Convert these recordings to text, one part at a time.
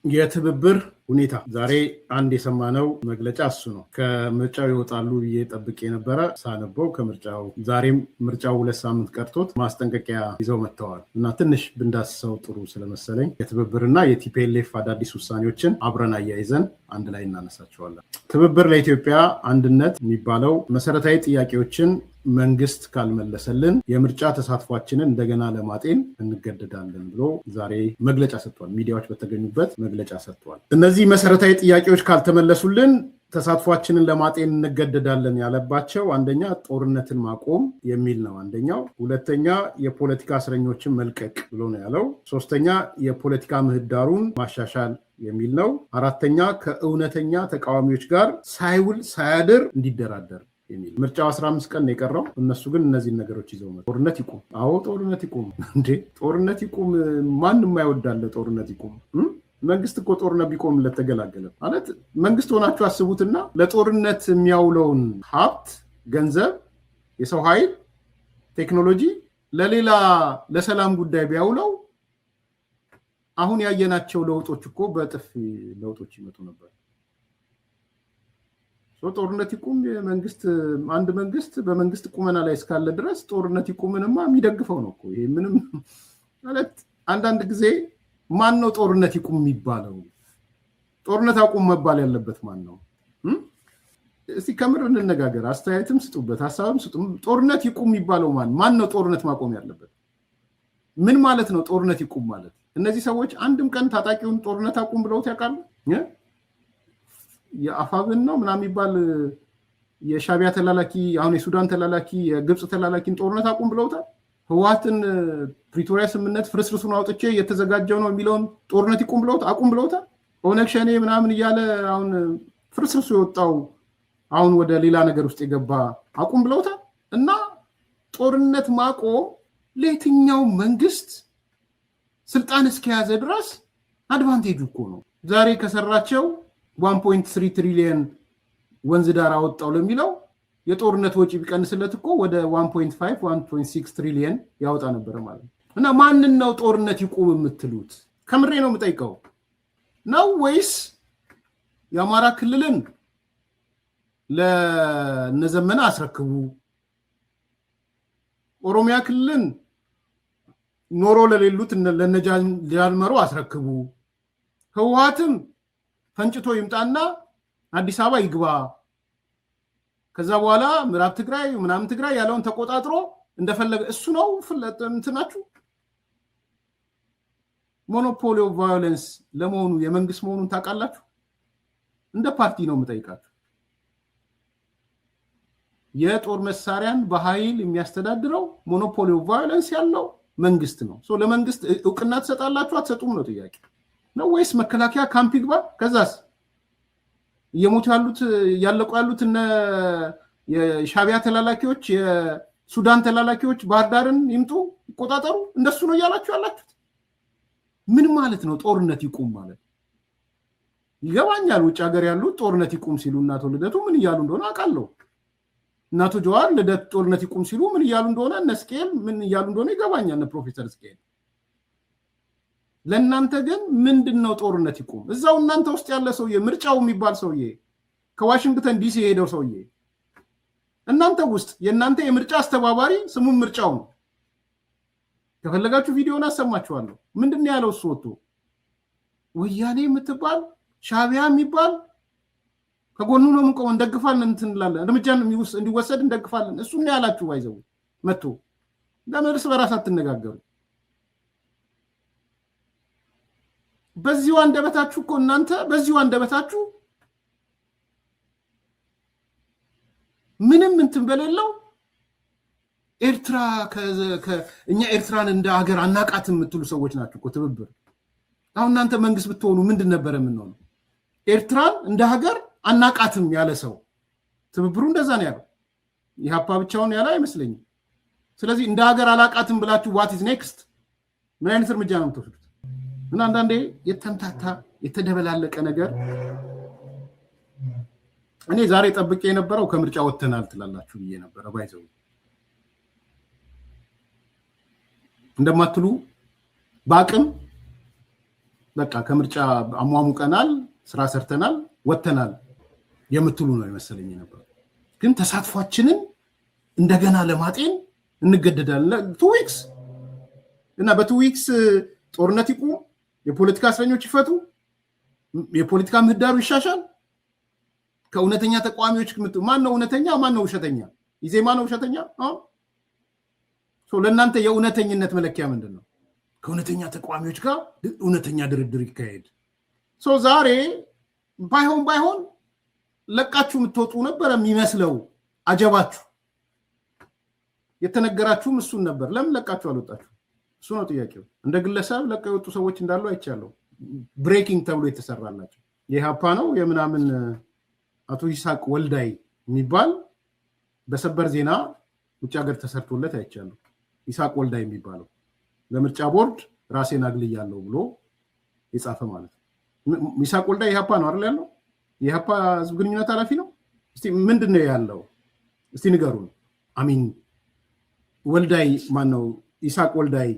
የትብብር ሁኔታ ዛሬ አንድ የሰማነው መግለጫ እሱ ነው። ከምርጫው ይወጣሉ ብዬ ጠብቄ ነበረ ሳነበው ከምርጫው ዛሬም ምርጫው 2 ሳምንት ቀርቶት ማስጠንቀቂያ ይዘው መጥተዋል እና ትንሽ ብንዳስሰው ጥሩ ስለመሰለኝ የትብብርና የቲፒኤልኤፍ አዳዲስ ውሳኔዎችን አብረን አያይዘን አንድ ላይ እናነሳቸዋለን። ትብብር ለኢትዮጵያ አንድነት የሚባለው መሰረታዊ ጥያቄዎችን መንግስት ካልመለሰልን የምርጫ ተሳትፏችንን እንደገና ለማጤን እንገደዳለን ብሎ ዛሬ መግለጫ ሰጥቷል። ሚዲያዎች በተገኙበት መግለጫ ሰጥቷል። እነዚህ መሰረታዊ ጥያቄዎች ካልተመለሱልን ተሳትፏችንን ለማጤን እንገደዳለን ያለባቸው አንደኛ ጦርነትን ማቆም የሚል ነው አንደኛው። ሁለተኛ የፖለቲካ እስረኞችን መልቀቅ ብሎ ነው ያለው። ሶስተኛ የፖለቲካ ምህዳሩን ማሻሻል የሚል ነው። አራተኛ ከእውነተኛ ተቃዋሚዎች ጋር ሳይውል ሳያድር እንዲደራደር የሚል። ምርጫው 15 ቀን ነው የቀረው። እነሱ ግን እነዚህን ነገሮች ይዘው መጥተዋል። ጦርነት ይቁም። አዎ ጦርነት ይቁም። እንዴ ጦርነት ይቁም። ማንም አይወዳለ ጦርነት ይቁም። መንግስት እኮ ጦርነት ቢቆምለት ተገላገለ ማለት። መንግስት ሆናችሁ አስቡትና ለጦርነት የሚያውለውን ሀብት፣ ገንዘብ፣ የሰው ኃይል፣ ቴክኖሎጂ ለሌላ ለሰላም ጉዳይ ቢያውለው አሁን ያየናቸው ለውጦች እኮ በጥፍ ለውጦች ይመጡ ነበር። ጦርነት ይቁም። መንግስት አንድ መንግስት በመንግስት ቁመና ላይ እስካለ ድረስ ጦርነት ይቁምንማ የሚደግፈው ነው እኮ። ይሄ ምንም ማለት አንዳንድ ጊዜ ማን ነው ጦርነት ይቁም የሚባለው? ጦርነት አቁም መባል ያለበት ማን ነው? እስቲ ከምር እንነጋገር። አስተያየትም ስጡበት፣ ሐሳብም ስጡ። ጦርነት ይቁም የሚባለው ማን ነው? ጦርነት ማቆም ያለበት ምን ማለት ነው? ጦርነት ይቁም ማለት እነዚህ ሰዎች አንድም ቀን ታጣቂውን ጦርነት አቁም ብለውት ያውቃሉ? የአፋብን ነው ምናምን የሚባል የሻቢያ ተላላኪ፣ አሁን የሱዳን ተላላኪ፣ የግብፅ ተላላኪን ጦርነት አቁም ብለውታል? ህወሓትን ፕሪቶሪያ ስምምነት ፍርስርሱን አውጥቼ እየተዘጋጀው ነው የሚለውን ጦርነት ይቁም ብለውት አቁም ብለውታል? ኦነግ ሸኔ ምናምን እያለ አሁን ፍርስርሱ የወጣው አሁን ወደ ሌላ ነገር ውስጥ የገባ አቁም ብለውታል? እና ጦርነት ማቆም ለየትኛው መንግስት ስልጣን እስከያዘ ድረስ አድቫንቴጅ እኮ ነው። ዛሬ ከሰራቸው 1.3 ትሪሊየን ወንዝ ዳር አወጣው ለሚለው የጦርነት ወጪ ቢቀንስለት እኮ ወደ 1.5 1.6 ትሪሊየን ያወጣ ነበር ማለት ነው። እና ማንን ነው ጦርነት ይቁም የምትሉት? ከምሬ ነው የምጠይቀው። ነው ወይስ የአማራ ክልልን ለነዘመነ አስረክቡ፣ ኦሮሚያ ክልልን ኖሮ ለሌሉት ለነጃልመሮ አስረክቡ፣ ህወሓትም ፈንጭቶ ይምጣና አዲስ አበባ ይግባ፣ ከዛ በኋላ ምዕራብ ትግራይ ምናምን ትግራይ ያለውን ተቆጣጥሮ እንደፈለገ እሱ ነው እንትናችሁ? ሞኖፖሊ ኦፍ ቫዮለንስ ለመሆኑ የመንግስት መሆኑን ታውቃላችሁ? እንደ ፓርቲ ነው የምጠይቃችሁ። የጦር መሳሪያን በኃይል የሚያስተዳድረው ሞኖፖሊ ኦፍ ቫዮለንስ ያለው መንግስት ነው። ለመንግስት እውቅና ትሰጣላችሁ አትሰጡም ነው ጥያቄ ነው? ወይስ መከላከያ ካምፕ ይግባ? ከዛስ እየሞቱ ያለቁ ያሉት እነ የሻቢያ ተላላኪዎች የሱዳን ተላላኪዎች ባህር ዳርን ይምጡ ይቆጣጠሩ? እንደሱ ነው እያላችሁ ያላችሁት? ምን ማለት ነው ጦርነት ይቁም ማለት? ይገባኛል። ውጭ ሀገር ያሉት ጦርነት ይቁም ሲሉ እናቶ ልደቱ ምን እያሉ እንደሆነ አውቃለሁ። እናቶ ጀዋር ልደት ጦርነት ይቁም ሲሉ ምን እያሉ እንደሆነ፣ እነ ስኬል ምን እያሉ እንደሆነ ይገባኛል። እነ ፕሮፌሰር ስኬል። ለእናንተ ግን ምንድነው ጦርነት ይቁም? እዛው እናንተ ውስጥ ያለ ሰውዬ ምርጫው የሚባል ሰውዬ ከዋሽንግተን ዲሲ የሄደው ሰውዬ እናንተ ውስጥ የእናንተ የምርጫ አስተባባሪ ስሙን ምርጫው ነው። ከፈለጋችሁ ቪዲዮን አሰማችኋለሁ። ምንድነው ያለው እሱ ወጥቶ? ወያኔ የምትባል ሻቢያ የሚባል ከጎኑ ነው የምንቆመው፣ እንደግፋለን፣ እንትንላለን፣ እርምጃ እንዲወሰድ እንደግፋለን። እሱ ነው ያላችሁ። ባይዘው መጥቶ ለመርስ በራስ አትነጋገሩ። በዚሁ አንደበታችሁ እኮ እናንተ በዚሁ አንደበታችሁ ምንም እንትን በሌለው ኤርትራ እኛ ኤርትራን እንደ ሀገር አናቃትም የምትሉ ሰዎች ናችሁ እኮ ትብብር። አሁን እናንተ መንግስት ብትሆኑ ምንድን ነበር የምንሆነው? ኤርትራን እንደ ሀገር አናቃትም ያለ ሰው ትብብሩ እንደዛ ነው ያለው። ኢህአፓ ብቻውን ያለ አይመስለኝም። ስለዚህ እንደ ሀገር አላቃትም ብላችሁ ዋት ኢዝ ኔክስት? ምን አይነት እርምጃ ነው የምትወስዱት? እና አንዳንዴ የተምታታ የተደበላለቀ ነገር እኔ ዛሬ ጠብቄ የነበረው ከምርጫ ወጥተናል ትላላችሁ ብዬ ነበር። ባይዘው እንደማትሉ ባቅም በቃ ከምርጫ አሟሙቀናል፣ ስራ ሰርተናል፣ ወተናል የምትሉ ነው ይመስለኝ ነበር። ግን ተሳትፏችንን እንደገና ለማጤን እንገደዳለን። 2 ዊክስ እና በ2 ዊክስ ጦርነት ይቁም፣ የፖለቲካ እስረኞች ይፈቱ፣ የፖለቲካ ምህዳሩ ይሻሻል። ከእውነተኛ ተቃዋሚዎች ማን ነው እውነተኛ ማን ነው ውሸተኛ? ኢዜማ ነው ውሸተኛ? ለእናንተ የእውነተኝነት መለኪያ ምንድን ነው? ከእውነተኛ ተቃዋሚዎች ጋር እውነተኛ ድርድር ይካሄድ። ዛሬ ባይሆን ለቃችሁ የምትወጡ ነበር የሚመስለው። አጀባችሁ። የተነገራችሁም እሱን ነበር። ለምን ለቃችሁ አልወጣችሁ? እሱ ነው ጥያቄው። እንደ ግለሰብ ለቀው የወጡ ሰዎች እንዳሉ አይቻለሁ። ብሬኪንግ ተብሎ የተሰራላቸው የኢሃፓ ነው የምናምን አቶ ይስሐቅ ወልዳይ የሚባል በሰበር ዜና ውጭ ሀገር ተሰርቶለት አይቻለሁ። ይስሐቅ ወልዳይ የሚባለው ለምርጫ ቦርድ ራሴን አግልያለሁ ብሎ የጻፈ ማለት ነው። ይስሐቅ ወልዳይ ኢሃፓ ነው አይደል ያለው? የኢሃፓ ህዝብ ግንኙነት ኃላፊ ነው። እስቲ ምንድነው ያለው? እስቲ ንገሩን። አሚን ወልዳይ ማን ነው? ይስሐቅ ወልዳይ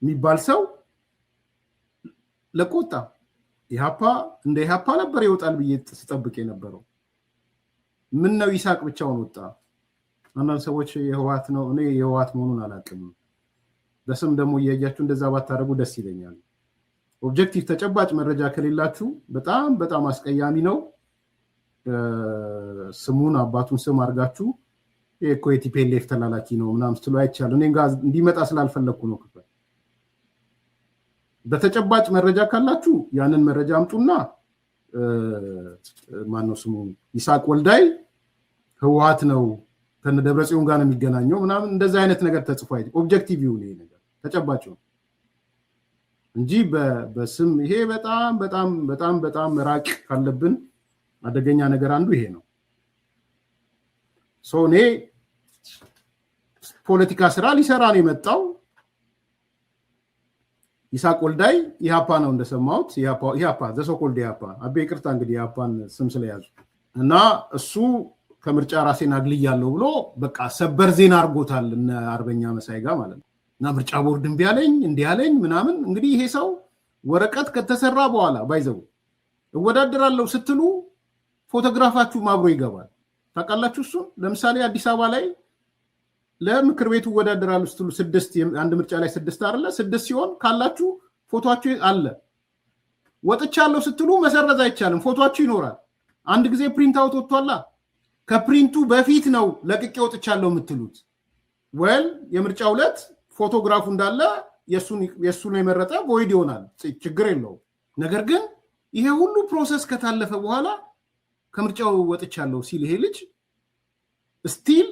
የሚባል ሰው ለቆጣ ኢሃፓ እንደ ኢሃፓ ነበር ይወጣል ብዬ ስጠብቅ የነበረው። ምን ነው ይስሐቅ ብቻውን ወጣ? አንዳንድ ሰዎች የህወሓት ነው፣ እኔ የህወሓት መሆኑን አላውቅም። በስም ደግሞ እያያችሁ እንደዛ ባታደርጉ ደስ ይለኛል። ኦብጀክቲቭ ተጨባጭ መረጃ ከሌላችሁ በጣም በጣም አስቀያሚ ነው። ስሙን አባቱን ስም አድርጋችሁ እኮ የቲፒኤልኤፍ ተላላኪ ነው ምናምን ስትሉ አይቻልም። እኔ ጋር እንዲመጣ ስላልፈለኩ ነው። ክፍል በተጨባጭ መረጃ ካላችሁ ያንን መረጃ አምጡና ማነው ስሙ ይስሐቅ ወልዳይ ህወሓት ነው ከነ ደብረጽዮን ጋር ነው የሚገናኘው ምናምን እንደዛ አይነት ነገር ተጽፎ አይደል? ኦብጀክቲቭ ይሁን ይሄ ነገር ተጨባጭ ነው እንጂ በስም ይሄ በጣም በጣም በጣም በጣም ራቅ ካለብን አደገኛ ነገር አንዱ ይሄ ነው። እኔ ፖለቲካ ስራ ሊሰራ ነው የመጣው። ይስሐቅ ወልዳይ ኢሃፓ ነው እንደሰማሁት። ኢሃፓ ዘሶኮልድ ኢሃፓ አቤ ይቅርታ እንግዲህ ኢሃፓን ስም ስለያዙ እና እሱ ከምርጫ ራሴን አግልያለሁ ብሎ በቃ ሰበር ዜና አድርጎታል እነ አርበኛ መሳይ ጋር ማለት ነው። እና ምርጫ ቦርድ እምቢ አለኝ እንዲህ አለኝ ምናምን። እንግዲህ ይሄ ሰው ወረቀት ከተሰራ በኋላ ባይዘው እወዳደራለሁ ስትሉ ፎቶግራፋችሁ ማብሮ ይገባል። ታውቃላችሁ እሱ ለምሳሌ አዲስ አበባ ላይ ለምክር ቤቱ እወዳደራለሁ ስትሉ 6 አንድ ምርጫ ላይ 6 አይደለ 6 ሲሆን ካላችሁ ፎቶአችሁ አለ። ወጥቻለሁ ስትሉ መሰረዝ አይቻልም፣ ፎቶአችሁ ይኖራል። አንድ ጊዜ ፕሪንት አውት ወጥቷላ። ከፕሪንቱ በፊት ነው ለቅቄ ወጥቻለሁ የምትሉት። የምርጫው ዕለት ፎቶግራፉ እንዳለ የሱ ነው የመረጠ ቮይድ ይሆናል፣ ችግር የለውም። ነገር ግን ይሄ ሁሉ ፕሮሰስ ከታለፈ በኋላ ከምርጫው ወጥቻለሁ ሲል ይሄ ልጅ ስቲል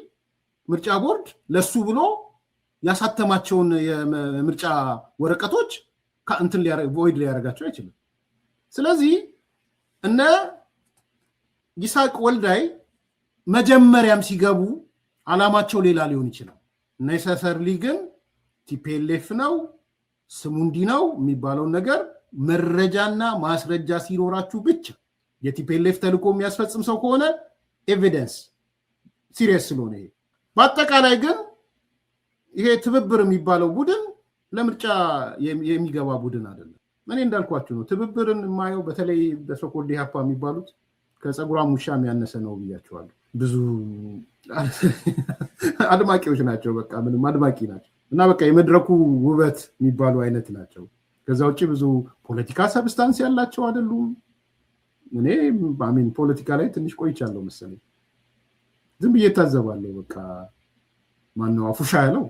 ምርጫ ቦርድ ለሱ ብሎ ያሳተማቸውን የምርጫ ወረቀቶች ከእንትን ቮይድ ሊያደርጋቸው አይችልም። ስለዚህ እነ ይስሐቅ ወልዳይ መጀመሪያም ሲገቡ አላማቸው ሌላ ሊሆን ይችላል። ነሰሰርሊ ግን ቲፒኤልኤፍ ነው ስሙ እንዲህ ነው የሚባለውን ነገር መረጃና ማስረጃ ሲኖራችሁ ብቻ የቲፒኤልኤፍ ተልዕኮ የሚያስፈጽም ሰው ከሆነ ኤቪደንስ ሲሪየስ ስለሆነ ይሄ በአጠቃላይ ግን ይሄ ትብብር የሚባለው ቡድን ለምርጫ የሚገባ ቡድን አይደለም። እኔ እንዳልኳችሁ ነው ትብብርን የማየው በተለይ በሶኮልድ ኢሃፓ የሚባሉት ከፀጉራም ውሻ የሚያነሰ ነው ብያቸዋለሁ። ብዙ አድማቂዎች ናቸው፣ በቃ ምንም አድማቂ ናቸው እና በቃ የመድረኩ ውበት የሚባሉ አይነት ናቸው። ከዛ ውጭ ብዙ ፖለቲካ ሰብስታንስ ያላቸው አይደሉም። እኔ አሚን ፖለቲካ ላይ ትንሽ ቆይቻለሁ መሰለኝ፣ ዝም ብዬ ታዘባለሁ። በቃ ማነው አፉሻ ያለው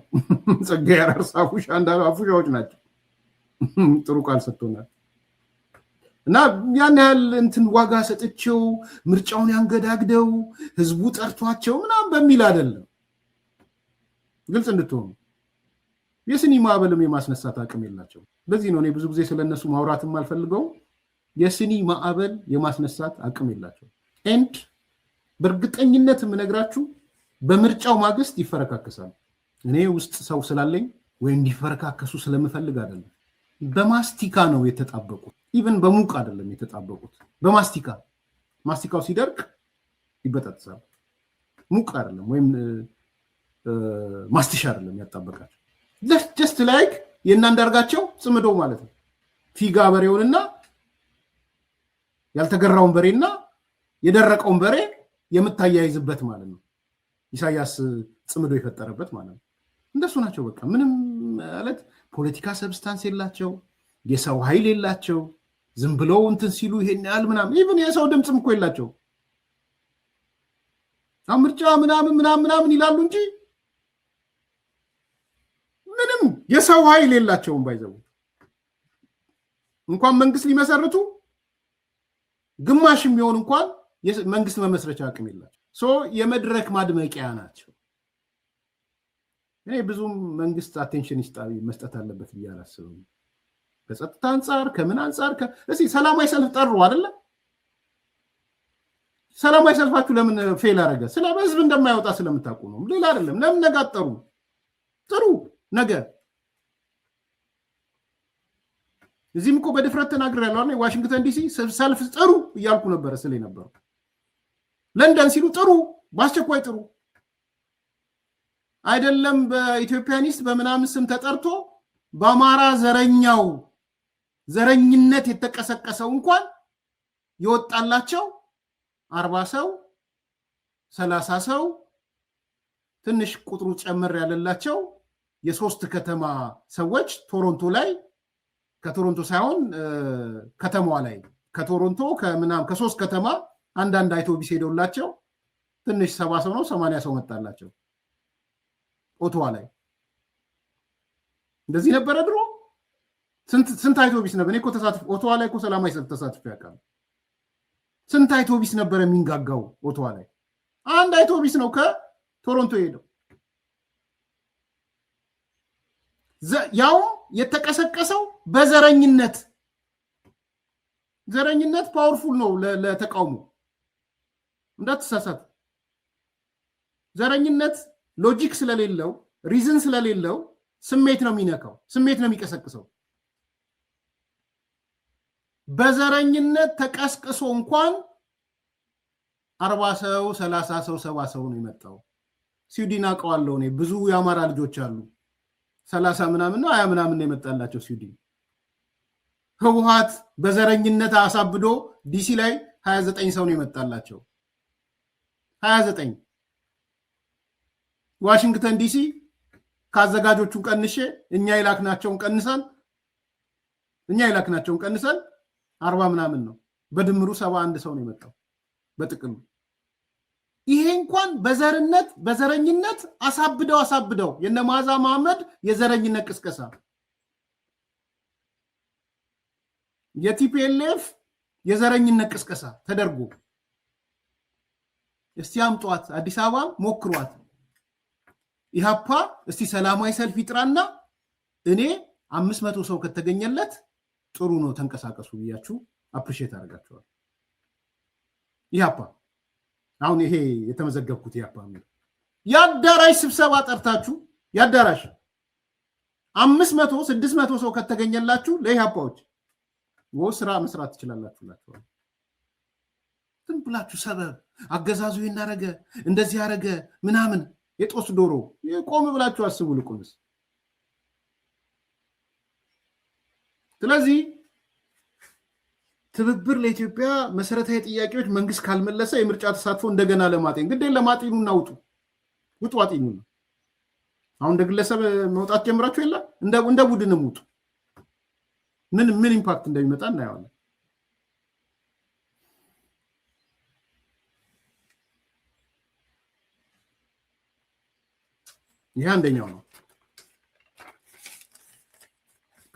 ጸጋዬ አራርሳ አፉሻ እንዳለው አፉሻዎች ናቸው። ጥሩ ቃል ሰጥቶናል። እና ያን ያህል እንትን ዋጋ ሰጥቼው ምርጫውን ያንገዳግደው ህዝቡ ጠርቷቸው ምናምን በሚል አይደለም። ግልጽ እንድትሆኑ የስኒ ማዕበልም የማስነሳት አቅም የላቸው። በዚህ ነው እኔ ብዙ ጊዜ ስለነሱ ማውራትም አልፈልገው። የስኒ ማዕበል የማስነሳት አቅም የላቸው። ኤንድ በእርግጠኝነት የምነግራችሁ በምርጫው ማግስት ይፈረካከሳሉ። እኔ ውስጥ ሰው ስላለኝ ወይ እንዲፈረካከሱ ስለምፈልግ አይደለም። በማስቲካ ነው የተጣበቁት። ኢቭን በሙቅ አይደለም የተጣበቁት፣ በማስቲካ ማስቲካው ሲደርቅ ይበጣጥሳል። ሙቅ አይደለም ወይም ማስቲሻ አይደለም ያጣበቃቸው። ጀስት ላይክ የእናንዳርጋቸው ጽምዶ ማለት ነው። ፊጋ በሬውንና ያልተገራውን በሬና የደረቀውን በሬ የምታያይዝበት ማለት ነው። ኢሳያስ ጽምዶ የፈጠረበት ማለት ነው። እንደሱ ናቸው። በቃ ምንም ማለት ፖለቲካ ሰብስታንስ የላቸው፣ የሰው ኃይል የላቸው። ዝም ብለው እንትን ሲሉ ይሄን ያህል ምናምን ኢቭን የሰው ድምፅም እኮ የላቸው። ምርጫ ምናምን ይላሉ እንጂ ምንም የሰው ኃይል የላቸውም። ባይዘው እንኳን መንግስት ሊመሰርቱ ግማሽ የሚሆን እንኳን መንግስት መመስረቻ አቅም የላቸው። የመድረክ ማድመቂያ ናቸው። እኔ ብዙም መንግስት አቴንሽን መስጠት አለበት ብዬ አላስብም። ከጸጥታ አንጻር ከምን አንጻር እስኪ ሰላማዊ ሰልፍ ጠሩ አይደለ? ሰላማዊ ሰልፋችሁ ለምን ፌል አደረገ? ስለ ህዝብ እንደማይወጣ ስለምታውቁ ነው፣ ሌላ አይደለም። ለምን ነጋጠሩ? ጥሩ ነገር እዚህም እኮ በድፍረት ተናግሬያለሁ አይደል? ዋሽንግተን ዲሲ ሰልፍ ጥሩ እያልኩ ነበር ስለ ነበር። ለንደን ሲሉ ጥሩ፣ በአስቸኳይ ጥሩ አይደለም። በኢትዮጵያኒስት በምናምን ስም ተጠርቶ በአማራ ዘረኝነት የተቀሰቀሰው እንኳን ይወጣላቸው 40 ሰው 30 ሰው ትንሽ ቁጥሩ ጨመር ያለላቸው የሶስት ከተማ ሰዎች ቶሮንቶ ላይ ከቶሮንቶ ሳይሆን ከተማዋ ላይ ከቶሮንቶ ከሶስት ከተማ አንዳንድ አውቶቡስ ሄደውላቸው ትንሽ 70 ሰው ነው 80 ሰው መጣላቸው። ኦቶዋ ላይ እንደዚህ ነበረ ድሮ። ስንት አውቶቡስ ነበር? እኔ እኮ ተሳትፎ ኦቶዋ ላይ እኮ ሰላማዊ ሰልፍ ተሳትፎ ያውቃል። ስንት አውቶቡስ ነበር የሚንጋጋው ኦቶዋ ላይ? አንድ አውቶቡስ ነው ከቶሮንቶ ሄደው። ያው የተቀሰቀሰው በዘረኝነት ፓወርፉል ነው ለተቃውሞ እንዳትሳሳት። ዘረኝነት ሎጂክ ስለሌለው ሪዝን ስለሌለው ስሜት ነው የሚነካው፣ ስሜት ነው የሚቀሰቅሰው። በዘረኝነት ተቀስቅሶ እንኳን 40 ሰው 30 ሰው 70 ሰው ነው የመጣው። ስዊድን አውቀዋለሁ እኔ፣ ብዙ የአማራ ልጆች አሉ። 30 ምናምን ነው 20 ምናምን ነው የመጣላቸው ስዊድን። ህወሓት በዘረኝነት አሳብዶ ዲሲ ላይ 29 ሰው ነው የመጣላቸው 29። ዋሽንግተን ዲሲ ካዘጋጆቹን ቀንሼ እኛ የላክናቸውን ቀንሰን 40 ምናምን ነው፣ በድምሩ 71 ሰው ነው የመጣው በጥቅሉ። ይሄ እንኳን በዘረኝነት አሳብደው የነማዛ መሐመድ የዘረኝነት ቅስቀሳ የቲፒኤልኤፍ የዘረኝነት ቅስቀሳ ተደርጎ እስቲ አምጧት፣ አዲስ አበባ ሞክሯት። ኢሃፓ እስቲ ሰላማዊ ሰልፍ ይጥራና እኔ 500 ሰው ከተገኘለት ጥሩ ነው ተንቀሳቀሱ ብያችሁ አፕሪሺየት አደርጋችኋለሁ። ኢሃፓ አሁን ይሄ የተመዘገብኩት ኢሃፓ ነው። ያዳራሽ ስብሰባ ጠርታችሁ ያዳራሽ 500 600 ሰው ከተገኘላችሁ ለኢሃፓዎች ስራ መስራት ትችላላችሁ። ዝም ብላችሁ ሰበብ አገዛዙ ይናረገ እንደዚህ ያረገ ምናምን የጦስ ዶሮ ቆም ብላችሁ አስቡ ልቁንስ። ስለዚህ ትብብር ለኢትዮጵያ መሰረታዊ ጥያቄዎች መንግስት ካልመለሰ የምርጫ ተሳትፎ እንደገና ለማጤን ግዴ ለማጤኑና ውጡ አጤኑ። አሁን እንደ ግለሰብ መውጣት ጀምራችሁ የለ እንደ ቡድንም ውጡ። ምን ኢምፓክት እንደሚመጣ እናያለን። ይሄ አንደኛው ነው።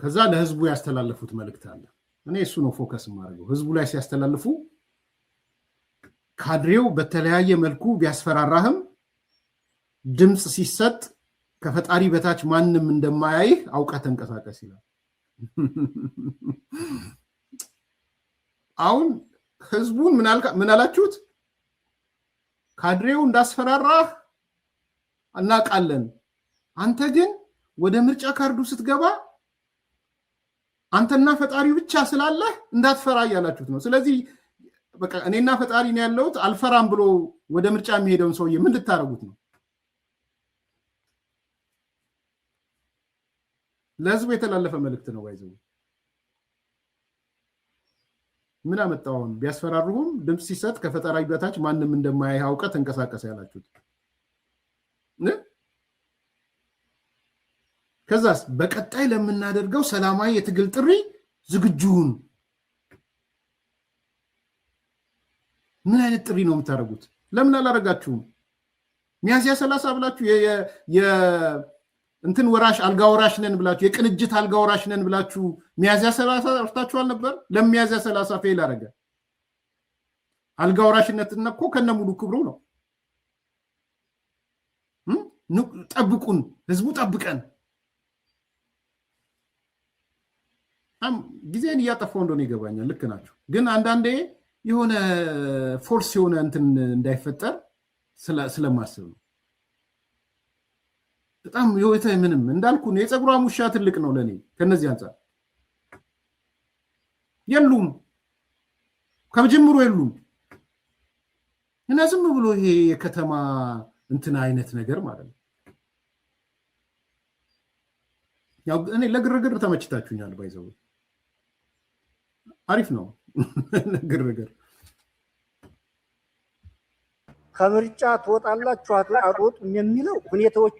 ከዛ ለህዝቡ ያስተላለፉት መልእክት አለ። እኔ እሱ ነው ፎከስ ማድረገው። ህዝቡ ላይ ሲያስተላልፉ ካድሬው በተለያየ መልኩ ቢያስፈራራህም ድምጽ ሲሰጥ ከፈጣሪ በታች ማንም እንደማያይህ አውቀህ ተንቀሳቀስ ይላል። አሁን ህዝቡን ምን አላችሁት? ካድሬው እንዳስፈራራህ እናውቃለን። አንተ ግን ወደ ምርጫ ካርዱ ስትገባ አንተና ፈጣሪ ብቻ ስላለህ እንዳትፈራ እያላችሁት ነው። ስለዚህ በቃ እኔና ፈጣሪ ነው ያለሁት አልፈራም ብሎ ወደ ምርጫ የሚሄደውን ሰውዬ ምን ልታረጉት ነው? ለህዝቡ የተላለፈ መልእክት ነው። ባይዘው ምን አመጣውን ቢያስፈራሩም ድምጽ ሲሰጥ ከፈጠራዊ በታች ማንንም እንደማያይ አውቀት እንቀሳቀስ ያላችሁት ከዛስ በቀጣይ ለምናደርገው ሰላማዊ የትግል ጥሪ ዝግጁን ምን አይነት ጥሪ ነው የምታደርጉት ለምን አላረጋችሁም ሚያዝያ 30 ብላችሁ እንትን ወራሽ አልጋ ወራሽ ነን ብላችሁ የቅንጅት አልጋ ወራሽ ነን ብላችሁ ሚያዝያ 30 አርታችኋል ነበር ለሚያዝያ 30 ፌል አረገ አልጋ ወራሽነትና እኮ ከነሙሉ ክብሩ ነው ጠብቁን ህዝቡ ጠብቀን ጊዜን እያጠፋው እንደሆነ ይገባኛል ልክ ናችሁ ግን አንዳንዴ የሆነ ፎርስ የሆነ እንትን እንዳይፈጠር ስለማስብ ነው በጣም ህይወቴ ምንም እንዳልኩ ነው የፀጉሯ ሙሻ ትልቅ ነው ለኔ ከነዚህ አንፃር የሉም ከመጀመሩ የሉም እና ዝም ብሎ ይሄ የከተማ እንትን አይነት ነገር ማለት ነው ያው እኔ ለግርግር ተመችታችሁኛል ባይዘው አሪፍ ነው ግርግር ከምርጫ ትወጣላችሁ አትወጡም የሚለው ሁኔታዎች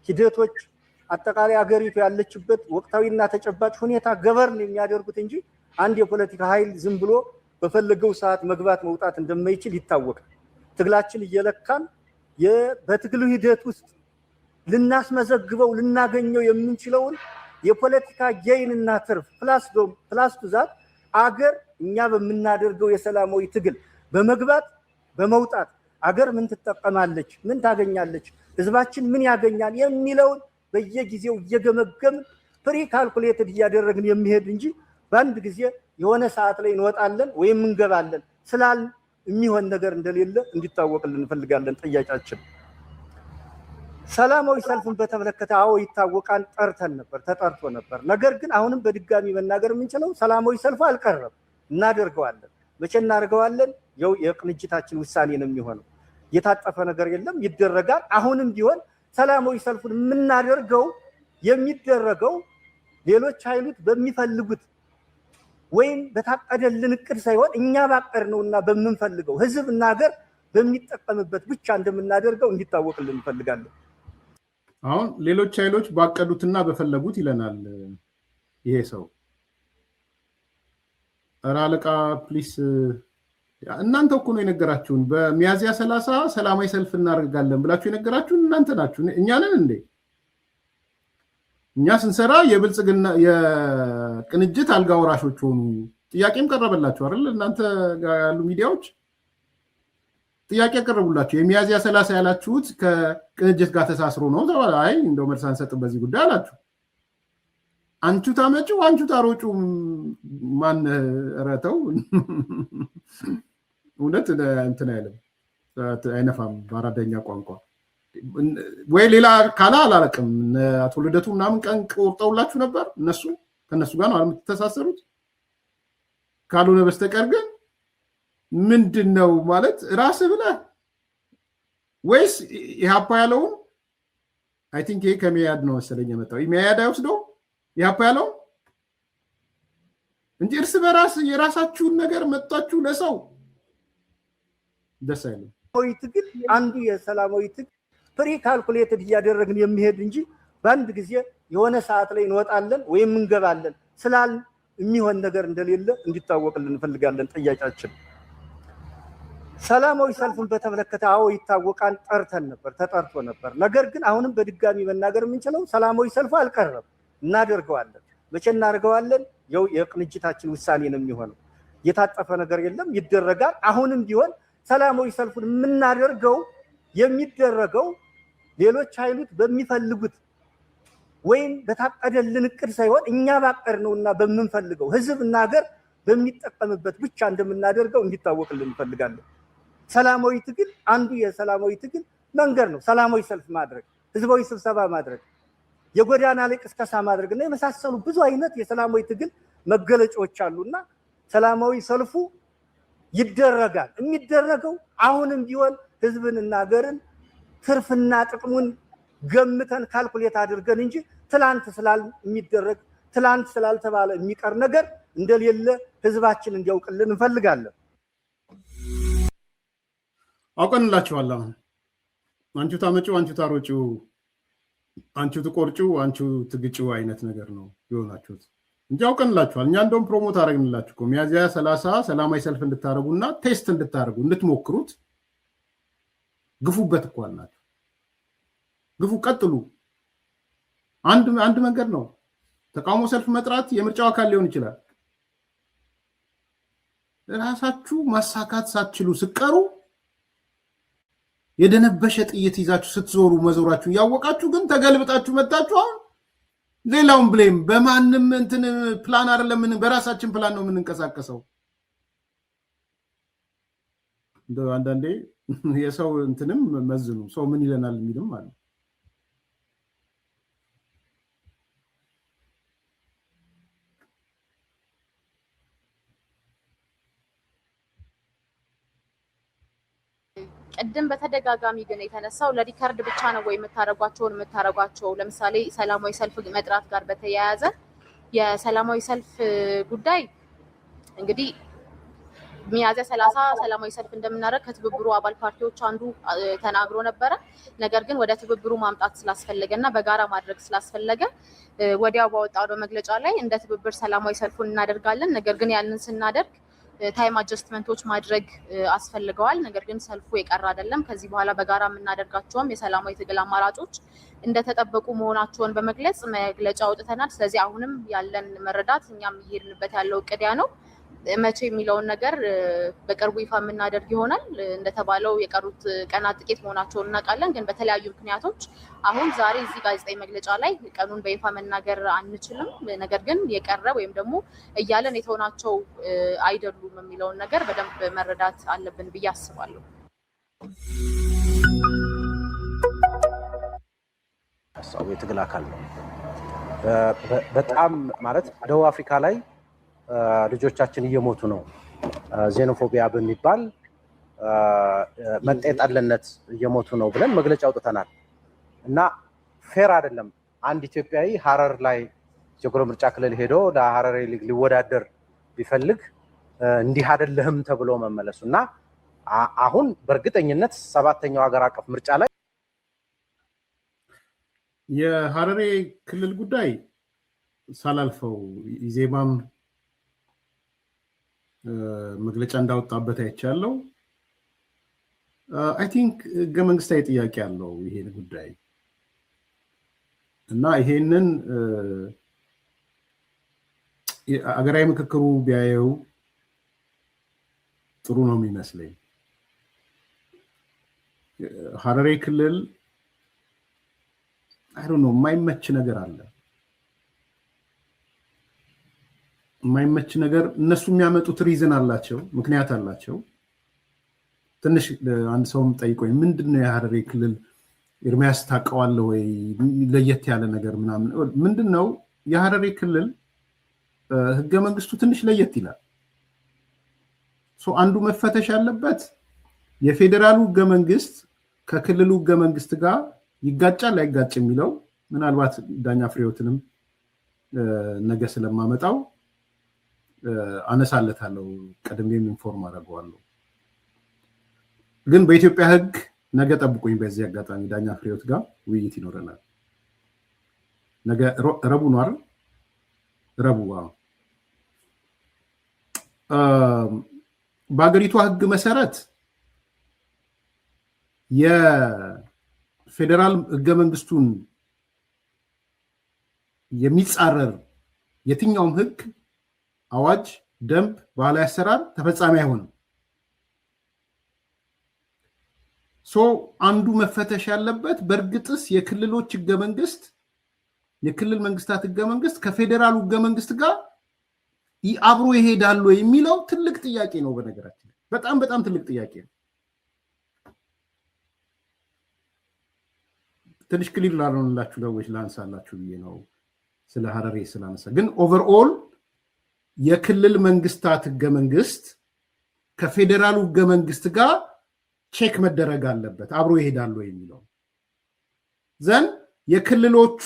ሂደቶች አጠቃላይ አገሪቱ ያለችበት ወቅታዊና ተጨባጭ ሁኔታ ገቨርን የሚያደርጉት እንጂ አንድ የፖለቲካ ኃይል ዝም ብሎ በፈለገው ሰዓት መግባት መውጣት እንደማይችል ይታወቃል ትግላችን እየለካን በትግሉ ሂደት ውስጥ ልናስመዘግበው ልናገኘው የምንችለውን የፖለቲካ ጌይንና ትርፍ ፕላስ ዛት አገር እኛ በመናደርገው የሰላማዊ ትግል በመግባት በመውጣት አገር ምን ትጠቀማለች ምን ታገኛለች ህዝባችን ምን ያገኛል የሚለውን በየጊዜው እየገመገም ፕሪ ካልኩሌትድ እያደረግን የሚሄድ እንጂ በአንድ ጊዜ የሆነ ሰዓት ላይ እንወጣለን ወይም እንገባለን ስላል የሚሆን ነገር እንደሌለ እንዲታወቅልን እንፈልጋለን ጥያቄያችን ሰላማዊ ሰልፍን በተመለከተ አዎ ይታወቃል ጠርተን ነበር ተጠርቶ ነበር ነገር ግን አሁንም በድጋሚ መናገር የምንችለው ሰላማዊ ሰልፉ አልቀረም እናደርገዋለን መቼ እናደርገዋለን የቅንጅታችን ውሳኔ ነው የሚሆነው የታጠፈ ነገር የለም ይደረጋል አሁንም ቢሆን ሰላማዊ ሰልፉን የምናደርገው የሚደረገው ሌሎች ኃይሎች በሚፈልጉት ወይም በታቀደልን እቅድ ሳይሆን እኛ ባቀድነውና በመንፈልገው ህዝብና ሀገር በሚጠቀምበት ብቻ እንደምናደርገው እንዲታወቅልን እንፈልጋለን አሁን ሌሎች ኃይሎች ባቀዱትና በፈለጉት ይለናል ይሄ ሰው አራለቃ ፕሊስ እናንተ እኮ ነው የነገራችሁን በሚያዝያ 30 ሰላማዊ ሰልፍ እናደርጋለን ብላችሁ የነገራችሁን እናንተ ናችሁ እኛ ነን እንዴ እኛ ስንሰራ የብልጽግና የቅንጅት አልጋ ወራሾች ሆኑ ጥያቄም ቀረበላችሁ አይደል እናንተ ጋር ያሉ ሚዲያዎች ጥያቄ ቀረቡላችሁ የሚያዝያ 30 ያላችሁት ከቅንጅት ጋር ተሳስሮ ነው ተባለ አይ እንደው መልስ አንሰጥም በዚህ ጉዳይ አላችሁ አንቹ ታመጩ አንቹ ታሮጩ ማን ረተው እውነት እንትን አይደለም አይነፋም በአራደኛ ቋንቋ ወይ ሌላ ካላ አላረቅም አቶ ልደቱ ምናምን ቀን ቆርጠውላችሁ ነበር እነሱ ከነሱ ጋር ነው የምትተሳሰሩት ካልሆነ በስተቀር ግን ምንድነው ማለት ራስ ብለ ወይስ ኢሃፓ ያለውን አይ ቲንክ ይሄ ከሚያድ ነው መሰለኝ የመጣው ሚያድ አይወስደው ኢሃፓ ያለው እንጂ እርስ በራስ የራሳችሁን ነገር መጣችሁ ለሰው ደስ አይልም ሰላማዊ ትግል አንዱ የሰላማዊ ትግል ፕሪ ካልኩሌትድ እያደረግን የሚሄድ እንጂ በአንድ ጊዜ የሆነ ሰዓት ላይ እንወጣለን ወይም እንገባለን ስላል የሚሆን ነገር እንደሌለ እንዲታወቅልን እንፈልጋለን ጥያቄያችን ሰላማዊ ሰልፍን በተመለከተ አዎ ይታወቃል ጠርተን ነበር ተጠርቶ ነበር ነገር ግን አሁንም በድጋሚ መናገር የምንችለው ሰላማዊ ሰልፉ አልቀረም እናደርገዋለን መቼ እናደርገዋለን የቅንጅታችን ውሳኔ ነው የሚሆነው የታጠፈ ነገር የለም ይደረጋል አሁንም ቢሆን ሰላማዊ ሰልፉን የምናደርገው የሚደረገው ሌሎች ኃይሎች በሚፈልጉት ወይም በታቀደልን እቅድ ሳይሆን እኛ ባቀድነውና በመንፈልገው ህዝብና ሀገር በሚጠቀምበት ብቻ እንደምናደርገው እንዲታወቅልን እንፈልጋለን ሰላማዊ ትግል አንዱ የሰላማዊ ትግል መንገድ ነው ሰላማዊ ሰልፍ ማድረግ ህዝባዊ ስብሰባ ማድረግ የጎዳና ላይ ቅስቀሳ ማድረግና የመሳሰሉ ብዙ አይነት የሰላማዊ ትግል መገለጫዎች አሉና ሰላማዊ ሰልፉ ይደረጋል የሚደረገው አሁንም ቢሆን ህዝብንና ሀገርን ትርፍና ጥቅሙን ገምተን ካልኩሌት አድርገን እንጂ ትላንት ስላልተባለ የሚቀር ነገር እንደሌለ ህዝባችን እንዲያውቅልን እንፈልጋለን። አውቀንላችኋል። አሁን አንቺ ታመጪው፣ አንቺ ታሮጪው፣ አንቺ ትቆርጪው፣ አንቺ ትግጪው አይነት ነገር ነው የሆናችሁት እንጂ አውቀንላችኋል። እኛ እንደውም ፕሮሞት አደረግንላችሁ እኮ ሚያዝያ 30 ሰላማዊ ሰልፍ እንድታረጉና ቴስት እንድታረጉ እንድትሞክሩት ግፉበት እኮ አልናችሁ። ግፉ፣ ቀጥሉ። አንድ መንገድ ነው ተቃውሞ ሰልፍ መጥራት፣ የምርጫው አካል ሊሆን ይችላል። ራሳችሁ ማሳካት ሳትችሉ ስቀሩ የደነበሸ ጥይት ይዛችሁ ስትዞሩ መዞራችሁ ያወቃችሁ ግን ተገልብጣችሁ መጣችሁ። አሁን ሌላውን ብሌም በማንም እንትን ፕላን አይደለም፣ በራሳችን ፕላን ነው የምንንቀሳቀሰው። እንደው አንዳንዴ የሰው እንትንም መዝኑ፣ ሰው ምን ይለናል የሚልም አለ። ቀደም በተደጋጋሚ ግን የተነሳው ለሪከርድ ብቻ ነው ወይ የምታረጓቸው ለምሳሌ ሰላማዊ ሰልፍ መጥራት ጋር በተያያዘ የሰላማዊ ሰልፍ ጉዳይ እንግዲህ ሚያዝያ 30 ሰላማዊ ሰልፍ እንደምናደርግ ከትብብሩ አባል ፓርቲዎች አንዱ ተናግሮ ነበረ። ነገር ግን ወደ ትብብሩ ማምጣት ስላስፈለገና በጋራ ማድረግ ስላስፈለገ ወዲያው ባወጣው መግለጫ ላይ እንደ ትብብር ሰላማዊ ሰልፉን እናደርጋለን። ነገር ግን ያንን ስናደርግ ታይም አጀስትመንቶች ማድረግ አስፈልገዋል። ነገር ግን ሰልፉ የቀረ አይደለም። ከዚህ በኋላ በጋራ የምናደርጋቸውም የሰላማዊ ትግል አማራጮች እንደተጠበቁ መሆናቸውን በመግለጽ መግለጫ አውጥተናል። ስለዚህ አሁንም ያለን መረዳት እኛም እየሄድንበት ያለው እቅድ ያ ነው። መቼ የሚለውን ነገር በቅርቡ ይፋ የምናደርግ ይሆናል። እንደተባለው የቀሩት ቀናት ጥቂት መሆናቸውን እናውቃለን። ግን በተለያዩ ምክንያቶች አሁን ዛሬ እዚህ ጋዜጣዊ መግለጫ ላይ ቀኑን በይፋ መናገር አንችልም። ነገር ግን የቀረ ወይም ደግሞ እያለን የተሆናቸው አይደሉም የሚለውን ነገር በደንብ መረዳት አለብን ብዬ አስባለሁ። የትግል አካል ነው። በጣም ማለት ደቡብ አፍሪካ ላይ ልጆቻችን እየሞቱ ነው። ዜኖፎቢያ በሚባል መጤጠልነት እየሞቱ ነው ብለን መግለጫ አውጥተናል እና ፌር አይደለም። አንድ ኢትዮጵያዊ ሀረር ላይ ጀጎል ምርጫ ክልል ሄዶ ለሀረሪ ሊግ ሊወዳደር ቢፈልግ እንዲህ አይደለም ተብሎ መመለሱ እና አሁን በእርግጠኝነት 7ኛው ሀገር አቀፍ ምርጫ ላይ የሀረሪ ክልል ጉዳይ ሳላልፈው ኢዜማም መግለጫ እንዳወጣበት አይቻለው። አይ ቲንክ ህገ መንግስታዊ ጥያቄ አለው ይሄን ጉዳይ እና ይሄንን አገራዊ ምክክሩ ቢያየው ጥሩ ነው የሚመስለኝ። ሀረሪ ክልል አይ ዶንት ኖ የማይመች ነገር አለ። የማይመች ነገር እነሱ የሚያመጡት ሪዝን አላቸው፣ ምክንያት አላቸው። ትንሽ አንድ ሰውም ጠይቆኝ ምንድነው የሀረሪ ክልል ኤርሚያስ ታውቀዋለህ ወይ ለየት ያለ ነገር ምናምን ምንድነው? የሀረሪ ክልል ህገ መንግስቱ ትንሽ ለየት ይላል። አንዱ መፈተሽ ያለበት የፌዴራሉ ህገ መንግስት ከክልሉ ህገ መንግስት ጋር ይጋጫል አይጋጭ የሚለው ምናልባት ዳኛ ፍሬዎትንም ነገ ስለማመጣው አነሳለታለሁ፣ ቀድሜም ኢንፎርም አደርገዋለሁ። ግን በኢትዮጵያ ህግ ነገ ጠብቁኝ። በዚህ አጋጣሚ ዳኛ ፍሬዎት ጋር ውይይት ይኖረናል። ነገ ረቡዕ ነው አይደል? ረቡዕ። በአገሪቷ ህግ መሰረት የፌዴራል ህገ መንግስቱን የሚጻረር የትኛውም ህግ፣ አዋጅ፣ ደንብ፣ ባህላዊ አሰራር ተፈጻሚ አይሆንም። አንዱ መፈተሽ ያለበት በእርግጥስ የክልሎች ህገ መንግስት፣ የክልል መንግስታት ህገ መንግስት ከፌዴራሉ ህገ መንግስት ጋር አብሮ ይሄዳሉ የሚለው ትልቅ ጥያቄ ነው። በነገራችን በጣም በጣም ትልቅ ጥያቄ ነው። ትንሽ ክሊር ላልሆንላችሁ ሰዎች ላንሳላችሁ ብዬ ነው ስለ ሀረሪ ስላነሳ። ግን ኦቨርኦል የክልል መንግስታት ህገ መንግስት ከፌዴራሉ ህገ መንግስት ጋር ቼክ መደረግ አለበት፣ አብሮ ይሄዳሉ የሚለው ዘንድ የክልሎቹ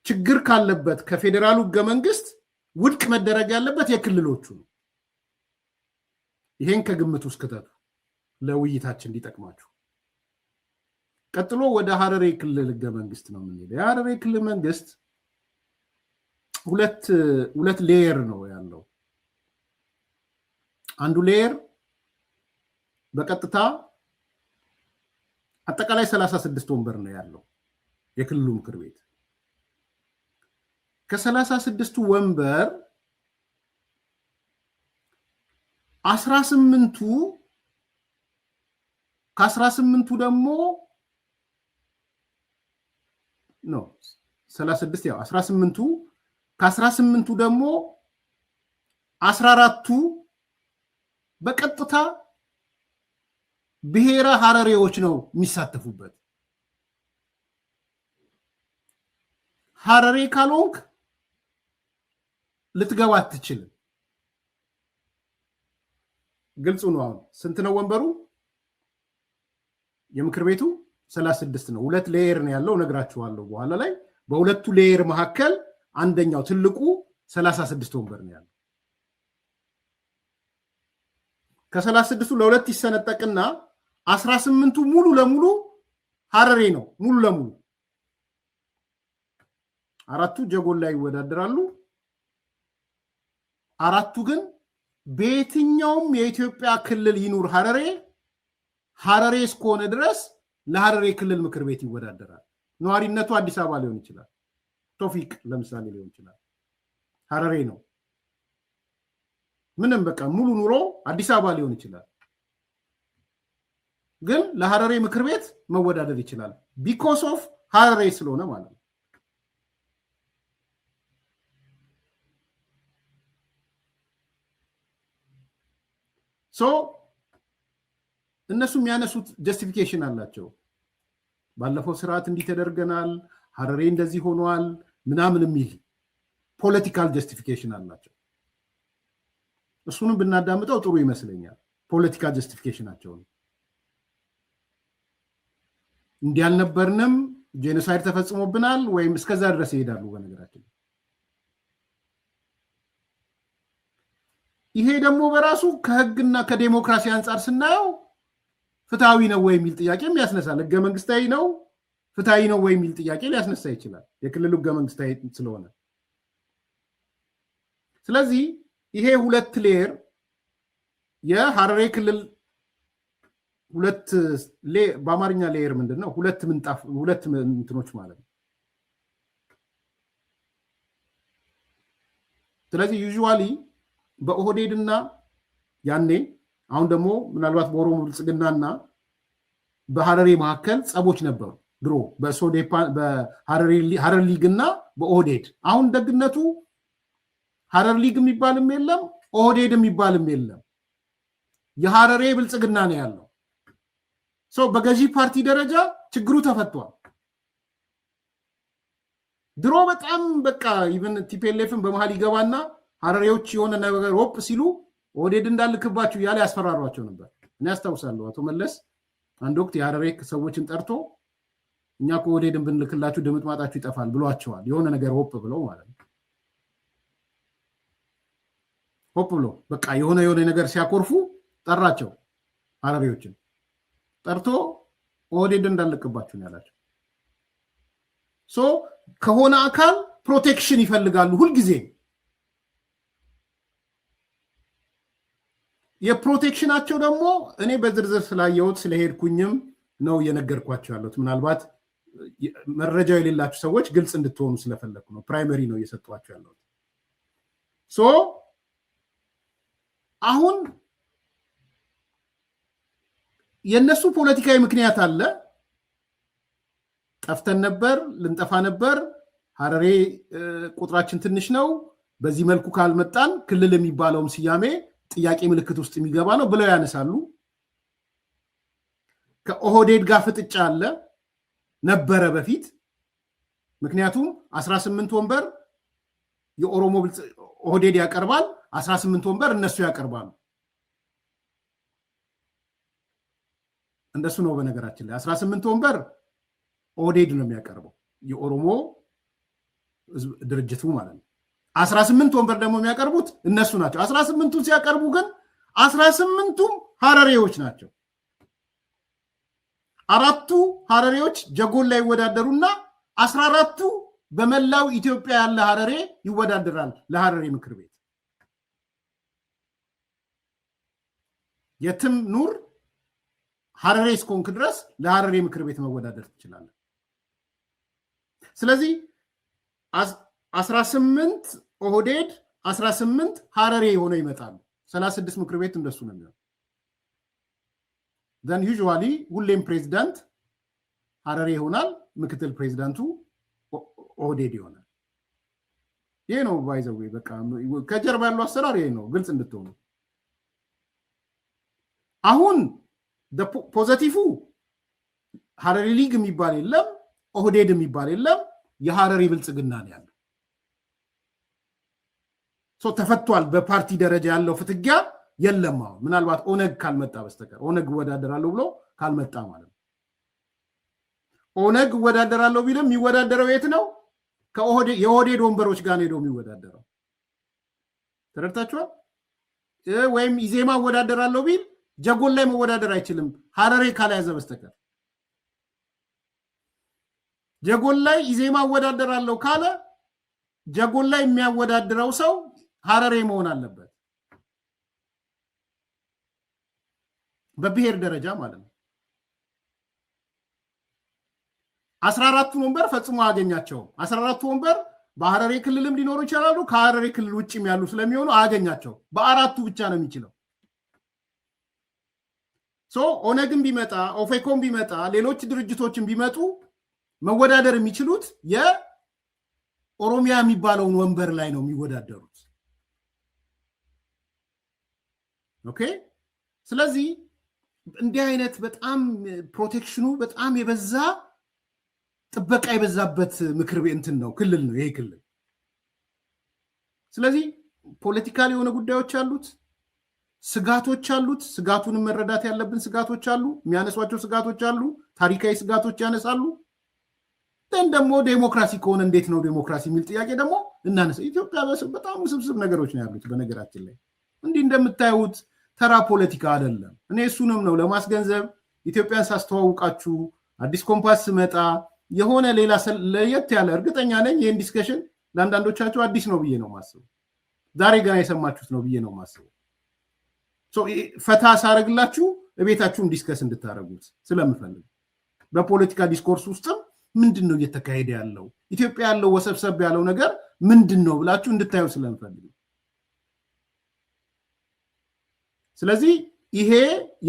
ችግር ካለበት ከፌዴራሉ ህገ መንግስት ውድቅ መደረግ ያለበት የክልሎቹ ነው። ይሄን ከግምት ውስጥ ከተቱ ለውይይታችን እንዲጠቅማችሁ። ቀጥሎ ወደ ሐረሪ ክልል ህገ መንግስት ነው የምንሄደው። የሐረሪ ክልል መንግስት ሁለት ሌየር ነው ያለው። አንዱ ሌየር በቀጥታ አጠቃላይ 36 ወንበር ነው ያለው የክልሉ ምክር ቤት። ከ36ቱ ወንበር 18ቱ ከ18ቱ ደግሞ ነው 36 ያው 18ቱ ከ18ቱ ደግሞ 14ቱ በቀጥታ ብሔረ ሐረሪዎች ነው የሚሳተፉበት። ሐረሪ ካልሆንክ ልትገባ አትችልም። ግልጽ ነው። አሁን ስንት ነው ወንበሩ? የምክር ቤቱ 36 ነው። ሁለት ሌየር ነው ያለው ነግራችኋለሁ በኋላ ላይ። በሁለቱ ሌየር መካከል አንደኛው ትልቁ 36 ወንበር ነው ያለው። ከ36ቱ ለሁለት ይሰነጠቅና 18ቱ ሙሉ ለሙሉ ሐረሪ ነው። ሙሉ ለሙሉ አራቱ ጀጎል ላይ ይወዳደራሉ። አራቱ ግን በየትኛውም የኢትዮጵያ ክልል ይኑር ሐረሪ እስከሆነ ድረስ ለሐረሪ ክልል ምክር ቤት ይወዳደራል። ነዋሪነቱ አዲስ አበባ ሊሆን ይችላል። ቶፊቅ ለምሳሌ ሊሆን ይችላል። ሐረሪ ነው። ምንም በቃ ሙሉ ኑሮ አዲስ አበባ ሊሆን ይችላል። ግን ለሐረሪ ምክር ቤት መወዳደር ይችላል። ቢኮዝ ኦፍ ሐረሪ ስለሆነ ማለት ነው። ሶ እነሱ የሚያነሱት ጀስቲፊኬሽን አላቸው። ባለፈው ስርዓት እንዲህ ተደርገናል፣ ሐረሪ እንደዚህ ሆኗል ምናምን የሚል ፖለቲካል ጀስቲፊኬሽን አላቸው። እሱንም ብናዳምጠው ጥሩ ይመስለኛል። ፖለቲካል ጀስቲፊኬሽናቸው እንዲህ አልነበርንም፣ ጄኖሳይድ ተፈጽሞብናል ወይም እስከዛ ድረስ ይሄዳሉ። በነገራችን ይሄ ደግሞ በራሱ ከህግና ከዴሞክራሲ አንጻር ስናየው ፍትሃዊ ነው ወይ የሚል ጥያቄም ያስነሳል። ህገ መንግስታዊ ነው ፍትሃዊ ነው ወይ የሚል ጥያቄ ሊያስነሳ ይችላል፣ የክልሉ ህገ መንግስታዊ ስለሆነ። ስለዚህ ይሄ ሁለት ሌየር የሐረሪ ክልል በአማርኛ ሌየር ምንድነው? ሁለት ምንጣፍ ሁለት እንትኖች ማለት ነው። ስለዚህ ዩዥዋሊ በኦህዴድና ያኔ አሁን ደግሞ ምናልባት በኦሮሞ ብልጽግናና በሐረሪ መካከል ጸቦች ነበሩ ድሮ በሶዴፓ በሐረሪ ሊግና በኦህዴድ። አሁን ደግነቱ ሐረሪ ሊግ የሚባልም የለም ኦህዴድ የሚባልም የለም። የሐረሪ ብልጽግና ነው ያለው። በገዢ ፓርቲ ደረጃ ችግሩ ተፈቷል። ድሮ በጣም በቃ ኢቨን ቲፒኤልኤፍን በመሃል ይገባና ሐረሪዎች የሆነ ነገር ወፕ ሲሉ ኦህዴድ እንዳልክባችሁ እያለ ያስፈራሯቸው ነበር። እኔ አስታውሳለሁ አቶ መለስ አንድ ወቅት የሐረሪ ሰዎችን ጠርቶ እኛ ከኦህዴድን ብንልክላችሁ ድምጥ ማጣችሁ ይጠፋል ብሏቸዋል። የሆነ ነገር ወፕ ብለው ማለት ነው። ወፕ ብሎ በቃ የሆነ ነገር ሲያኮርፉ ጠራቸው። ሐረሪዎችን ጠርቶ ኦህዴድ እንዳልክባችሁ ነው ያላቸው። ከሆነ አካል ፕሮቴክሽን ይፈልጋሉ ሁልጊዜ። የፕሮቴክሽናቸው ደግሞ እኔ በዝርዝር ስላየሁት ስለሄድኩኝም ነው እየነገርኳቸው ያለሁት። ምናልባት መረጃው የሌላችሁ ሰዎች ግልጽ እንድትሆኑ ስለፈለኩ ነው። ፕራይመሪ ነው እየሰጧቸው ያለሁት። አሁን የነሱ ፖለቲካዊ ምክንያት አለ። ጠፍተን ነበር፣ ልንጠፋ ነበር፣ ሐረሪ ቁጥራችን ትንሽ ነው፣ በዚህ መልኩ ካልመጣን ክልል የሚባለውም ስያሜ ጥያቄ ምልክት ውስጥ የሚገባ ነው ብለው ያነሳሉ። ከኦህዴድ ጋር ፍጥጫ አለ ነበረ በፊት። ምክንያቱም 18 ወንበር የኦሮሞ ኦህዴድ ያቀርባል፣ 18 ወንበር እነሱ ያቀርባሉ። እንደሱ ነው። በነገራችን ላይ 18 ወንበር ኦህዴድ ነው የሚያቀርበው፣ የኦሮሞ ድርጅቱ ማለት ነው። 18 ወንበር ደግሞ የሚያቀርቡት እነሱ ናቸው 18ቱን ሲያቀርቡ ግን 18ቱም ሐረሬዎች ናቸው አራቱ ሐረሬዎች ጀጎል ላይ ይወዳደሩና 14ቱ በመላው ኢትዮጵያ ያለ ሐረሬ ይወዳደራል ለሐረሬ ምክር ቤት የትም ኑር ሐረሬ እስኮንክ ድረስ ለሐረሬ ምክር ቤት መወዳደር ይችላል ስለዚህ 18 ኦህዴድ 18 ሐረሬ ሆነው ይመጣሉ 36 ምክር ቤት እንደሱ ነው የሚሆነው then usually ሁሌም ፕሬዝዳንት ሐረሬ ይሆናል ምክትል ፕሬዝዳንቱ ኦህዴድ ይሆናል ይሄ ነው ባይዘው በቃ ከጀርባ ያለው አሰራር ይሄ ነው ግልጽ እንድትሆኑ አሁን ፖዚቲቭ ሐረሪ ሊግ የሚባል የለም ኦህዴድ የሚባል የለም የሐረሪ ብልጽግና ነው ያለው ተፈቷል በፓርቲ ደረጃ ያለው ፍትጊያ የለም ምናልባት ኦነግ ካልመጣ በስተቀር ኦነግ ወዳደራለው ብሎ ካልመጣ ማለት ነው ኦነግ ወዳደራለው ቢልም የሚወዳደረው የት ነው የኦህዴድ ወንበሮች ጋር ነው የሚወዳደረው ተረድታችኋል ወይም ኢዜማ ወዳደራለው ቢል ጀጎል ላይ መወዳደር አይችልም ሐረሬ ካልያዘ በስተቀር ጀጎል ላይ ኢዜማ ወዳደራለው ካለ ጀጎል ላይ የሚያወዳድረው ሰው ሐረሬ መሆን አለበት በብሔር ደረጃ ማለት ነው 14 ወንበር ፈጽሞ አገኛቸው 14 ወንበር በሐረሬ ክልልም ሊኖሩ ይችላሉ ከሐረሬ ክልል ውጪም ያሉ ስለሚሆኑ አገኛቸው በአራቱ ብቻ ነው የሚችለው ኦነግም ቢመጣ ኦፌኮም ቢመጣ ሌሎች ድርጅቶችም ቢመጡ መወዳደር የሚችሉት የኦሮሚያ የሚባለውን ወንበር ላይ ነው የሚወዳደሩት ኦኬ ስለዚህ እንዲህ አይነት በጣም ፕሮቴክሽኑ በጣም የበዛ ጥበቃ የበዛበት ምክር ቤት እንትን ነው ክልል ነው ይሄ ክልል ስለዚህ ፖለቲካሊ የሆነ ጉዳዮች አሉት ስጋቶች አሉት ስጋቱንም መረዳት ያለብን ስጋቶች አሉ የሚያነሷቸው ስጋቶች አሉ ታሪካዊ ስጋቶች ያነሳሉ ደግሞ ዴሞክራሲ ከሆነ እንዴት ነው ዴሞክራሲ የሚል ጥያቄ ደግሞ እናነሳ ኢትዮጵያ በጣም ውስብስብ ነገሮች ነው ያሉት በነገራችን ላይ እንዲህ እንደምታዩት ተራ ፖለቲካ አይደለም እኔ እሱንም ነው ለማስገንዘብ ኢትዮጵያን ሳስተዋውቃችሁ አዲስ ኮምፓስ መጣ የሆነ ሌላ ለየት ያለ እርግጠኛ ነኝ ይሄን ዲስከሽን ለአንዳንዶቻችሁ አዲስ ነው ብዬ ነው ማስበው ዛሬ ገና የሰማችሁት ነው ብዬ ነው ማስበው ፈታ ሳረግላችሁ እቤታችሁን ዲስከስ እንድታረጉት ስለምፈልግ በፖለቲካ ዲስኮርስ ውስጥም ምንድነው እየተካሄደ ያለው ኢትዮጵያ ያለው ወሰብሰብ ያለው ነገር ምንድነው ብላችሁ እንድታዩ ስለምፈልግ ስለዚህ ይሄ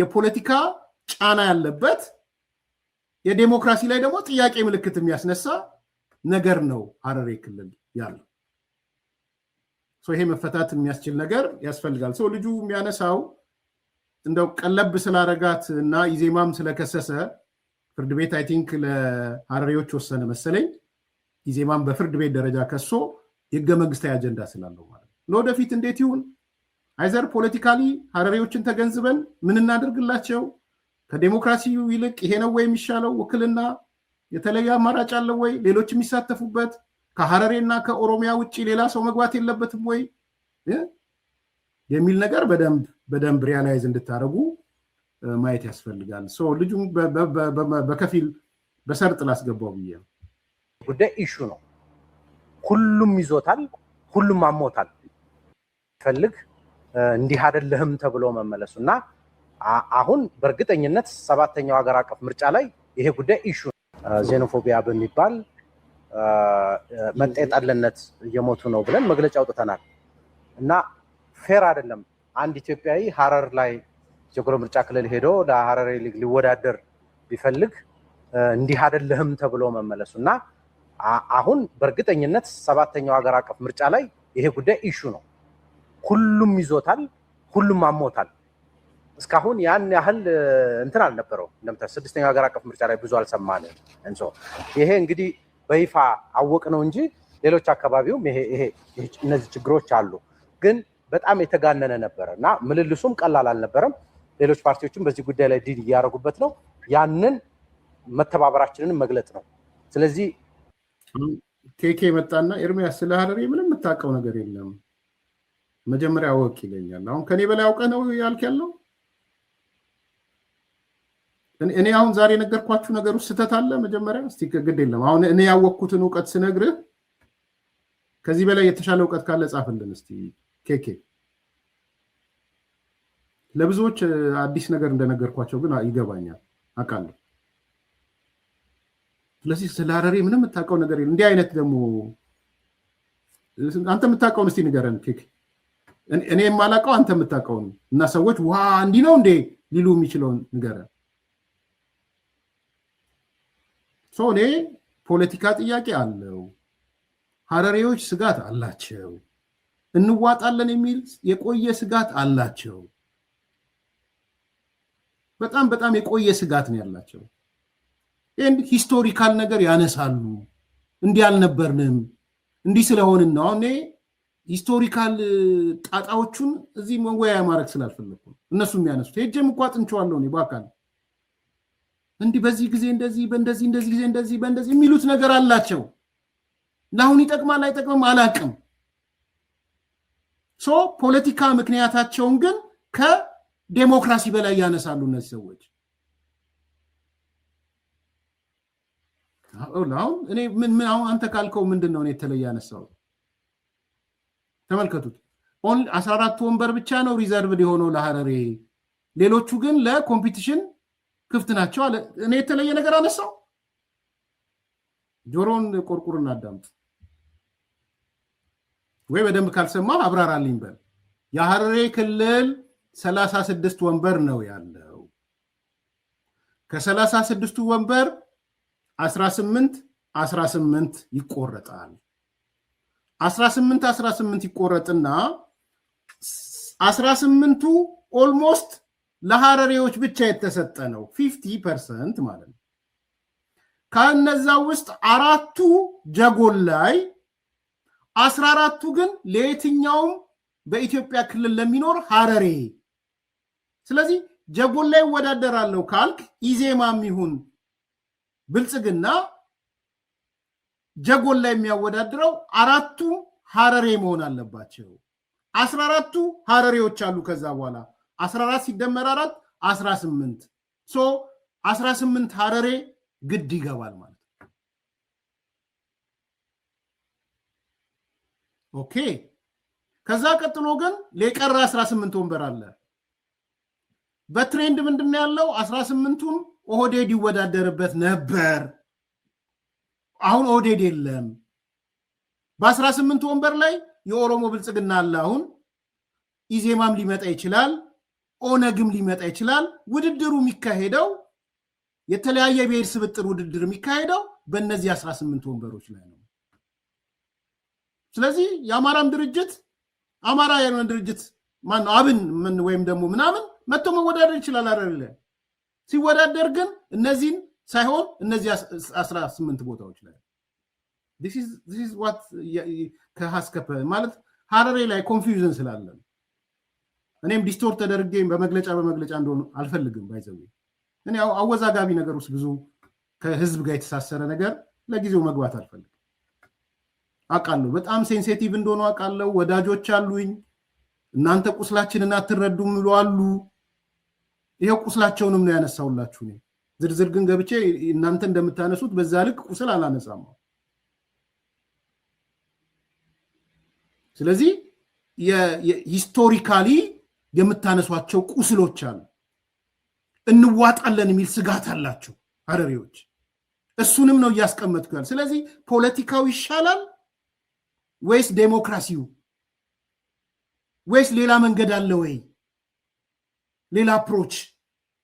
የፖለቲካ ጫና ያለበት የዲሞክራሲ ላይ ደግሞ ጥያቄ ምልክት የሚያስነሳ ነገር ነው ሐረሬ ክልል ያለው ይሄ መፈታት የሚያስችል ነገር ያስፈልጋል ልጁ የሚያነሳው እንደው ቀለብ ስላረጋት እና ኢዜማም ስለከሰሰ ፍርድ ቤት አይ ቲንክ ለሐረሬዎች ወሰነ መሰለኝ ኢዜማም በፍርድ ቤት ደረጃ ከሶ የህገ መንግስታዊ አጀንዳ ስላለው ማለት ነው ወደፊት እንዴት ይሁን አይዘር ፖለቲካሊ ሐረሬዎችን ተገንዝበን ምን እናደርግላቸው ከዲሞክራሲው ይልቅ ይሄ ነው ወይ የሚሻለው ወክልና የተለየ አማራጭ አለ ወይ ሌሎች የሚሳተፉበት ከሐረሬና ከኦሮሚያ ውጪ ሌላ ሰው መግባት የለበትም ወይ የሚል ነገር በደንብ ሪያላይዝ እንድታረጉ ማየት ያስፈልጋል ልጁ በከፊል በሰርጥ ላስገባው ብዬ ጉዳይ ኢሹ ነው ሁሉም ይዞታል ሁሉም አሞታል ፈልግ እንዲህ አይደለም ተብሎ መመለሱና አሁን በእርግጠኝነት ሰባተኛው ሀገር አቀፍ ምርጫ ላይ ይሄ ጉዳይ ኢሹ ዜኖፎቢያ በሚባል መጠጣለነት እየሞቱ ነው ብለን መግለጫ አውጥተናል እና ፌር አይደለም አንድ ኢትዮጵያዊ ሐረር ላይ ጀጎል ምርጫ ክልል ሄዶ ለሐረሪ ሊግ ሊወዳደር ቢፈልግ እንዲህ አይደለም ተብሎ መመለሱና አሁን በእርግጠኝነት ሰባተኛው ሀገር አቀፍ ምርጫ ላይ ይሄ ጉዳይ ኢሹ ነው ሁሉም ይዞታል ሁሉም አሞታል እስካሁን ያን ያህል እንትን አልነበረው እንደምታ ስድስተኛው ሀገር አቀፍ ምርጫ ላይ ብዙ አልሰማንም ይሄ እንግዲህ በይፋ አወቅ ነው እንጂ ሌሎች አካባቢውም ይሄ እነዚህ ችግሮች አሉ ግን በጣም የተጋነነ ነበርና ምልልሱም ቀላል አልነበረም ሌሎች ፓርቲዎችም በዚህ ጉዳይ ላይ ዲል ያያረጉበት ነው ያንን መተባበራችንን መግለጽ ነው ስለዚህ ኬኬ መጣና ኤርሚያስ ስለ ሐረሪ ምንም የምታውቀው ነገር የለም መጀመሪያ ወቅ ይለኛል። አሁን ከኔ በላይ አውቀህ ነው ያልክ ያለው? እኔ አሁን ዛሬ ነገርኳችሁ ነገር ውስጥ ስተት አለ? መጀመሪያ እስቲ ግድ የለም አሁን እኔ ያወቅኩትን ዕውቀት ስነግርህ ከዚህ በላይ የተሻለ ዕውቀት ካለ ጻፍልን እስቲ ኬኬ። ለብዙዎች አዲስ ነገር እንደነገርኳቸው ግን ይገባኛል አውቃለሁ። ስለዚህ ስለ ሐረሬ ምንም የምታውቀው ነገር የለም። እንዲህ አይነት ደግሞ አንተ የምታውቀውን እስቲ ንገረን ኬኬ። እኔ የማላውቀው አንተ የምታውቀውን እና ሰዎች ዋ እንዲህ ነው እንዴ ሊሉ የሚችለውን ንገረን። እኔ ፖለቲካ ጥያቄ አለው፣ ሐረሬዎች ስጋት አላቸው፣ እንዋጣለን የሚል የቆየ ስጋት አላቸው። በጣም በጣም የቆየ ስጋት ነው ያላቸው። ይሄን ሂስቶሪካል ነገር ያነሳሉ። እንዲህ አልነበርንም እንዲህ ስለሆንን ነው። አሁን ሂስቶሪካል ጣጣዎቹን እዚህ መወያያ ማድረግ ስላልፈለኩ እነሱ የሚያነሱት ሄጄም እኮ አጥንቼዋለሁ እኔ በአካል እንዲህ በዚህ ጊዜ እንደዚህ በእንደዚህ እንደዚህ ጊዜ እንደዚህ በእንደዚህ የሚሉት ነገር አላቸው። ለአሁን ይጠቅማል አይጠቅምም አላውቅም። ፖለቲካ ምክንያታቸውን ግን ከዴሞክራሲ በላይ ያነሳሉ እነዚህ ሰዎች። አሁን እኔ ምን አሁን አንተ ካልከው ምንድን ነው እኔ የተለየ ያነሳው? ተመልከቱት። 14 ወንበር ብቻ ነው ሪዘርቭድ የሆነው ለሐረሬ፣ ሌሎቹ ግን ለኮምፒቲሽን ክፍት ናቸው አለ። እኔ የተለየ ነገር አነሳው? ጆሮን ቆርቁርና አዳምጥ፣ ወይ በደንብ ካልሰማ አብራራልኝ በል። የሐረሬ ክልል 36 ወንበር ነው ያለው። ከ36ቱ ወንበር 18 ይቆረጣል። 18 ይቆረጥና 18ቱ ኦልሞስት ለሐረሬዎች ብቻ የተሰጠ ነው 50% ማለት ነው። ከነዛ ውስጥ 4ቱ ጀጎል ላይ 14ቱ ግን ለየትኛውም በኢትዮጵያ ክልል ለሚኖር ሐረሬ። ስለዚህ ጀጎል ላይ ወዳደራለው ካልክ ኢዜማም ይሁን ብልጽግና ጀጎል ላይ የሚያወዳድረው 4ቱ ሐረሬ መሆን አለባቸው። 14ቱ ሐረሬዎች አሉ። ከዛ በኋላ 14 ሲደመር 4 18 18 ሐረሬ ግድ ይገባል ማለት ነው። ኦኬ። ከዛ ቀጥሎ ግን ለቀረ 18 ወንበር አለ። በትሬንድ ምንድነው ያለው? 18ቱን ኦህዴድ ይወዳደርበት ነበር። አሁን ኦህዴድ የለም። በ18 ወንበር ላይ የኦሮሞ ብልጽግና አለ። አሁን ኢዜማም ሊመጣ ይችላል፣ ኦነግም ሊመጣ ይችላል። ውድድሩ የሚካሄደው የተለያየ ብሔር ስብጥር ውድድር የሚካሄደው በእነዚህ 18 ወንበሮች ላይ ነው። ስለዚህ የአማራም ድርጅት አማራ የሆነ ድርጅት ማን ነው አብን ምን ወይም ደግሞ ምናምን መጥቶ መወዳደር ይችላል አይደለ? ሲወዳደር ግን እነዚህን ሳይሆን እነዚህ 18 ቦታዎች ላይ this is what ከሐስከፈ ማለት ሐረሬ ላይ ኮንፊውዥን ስላለ እኔም ዲስቶርት ተደርጌ በመግለጫ እንደሆነ አልፈልግም። ባይዘው እኔ አወዛጋቢ ነገር ውስጥ ብዙ ከህዝብ ጋር የተሳሰረ ነገር ለጊዜው መግባት አልፈልግም። አውቃለሁ በጣም ሴንሲቲቭ እንደሆነ አውቃለሁ። ወዳጆች አሉኝ። እናንተ ቁስላችንን አትረዱም ይሏሉ። ይሄው ቁስላቸውንም ነው ያነሳውላችሁ። እኔ ዝርዝር ግን ገብቼ እናንተ እንደምታነሱት በዛ ልክ ቁስል አላነሳም። ስለዚህ የሂስቶሪካሊ የምታነሷቸው ቁስሎች አሉ። እንዋጣለን የሚል ስጋት አላቸው ሐረሬዎች። እሱንም ነው እያስቀመጥኩ ያለው። ስለዚህ ፖለቲካው ይሻላል ወይስ ዴሞክራሲው ወይስ ሌላ መንገድ አለ ወይ ሌላ አፕሮች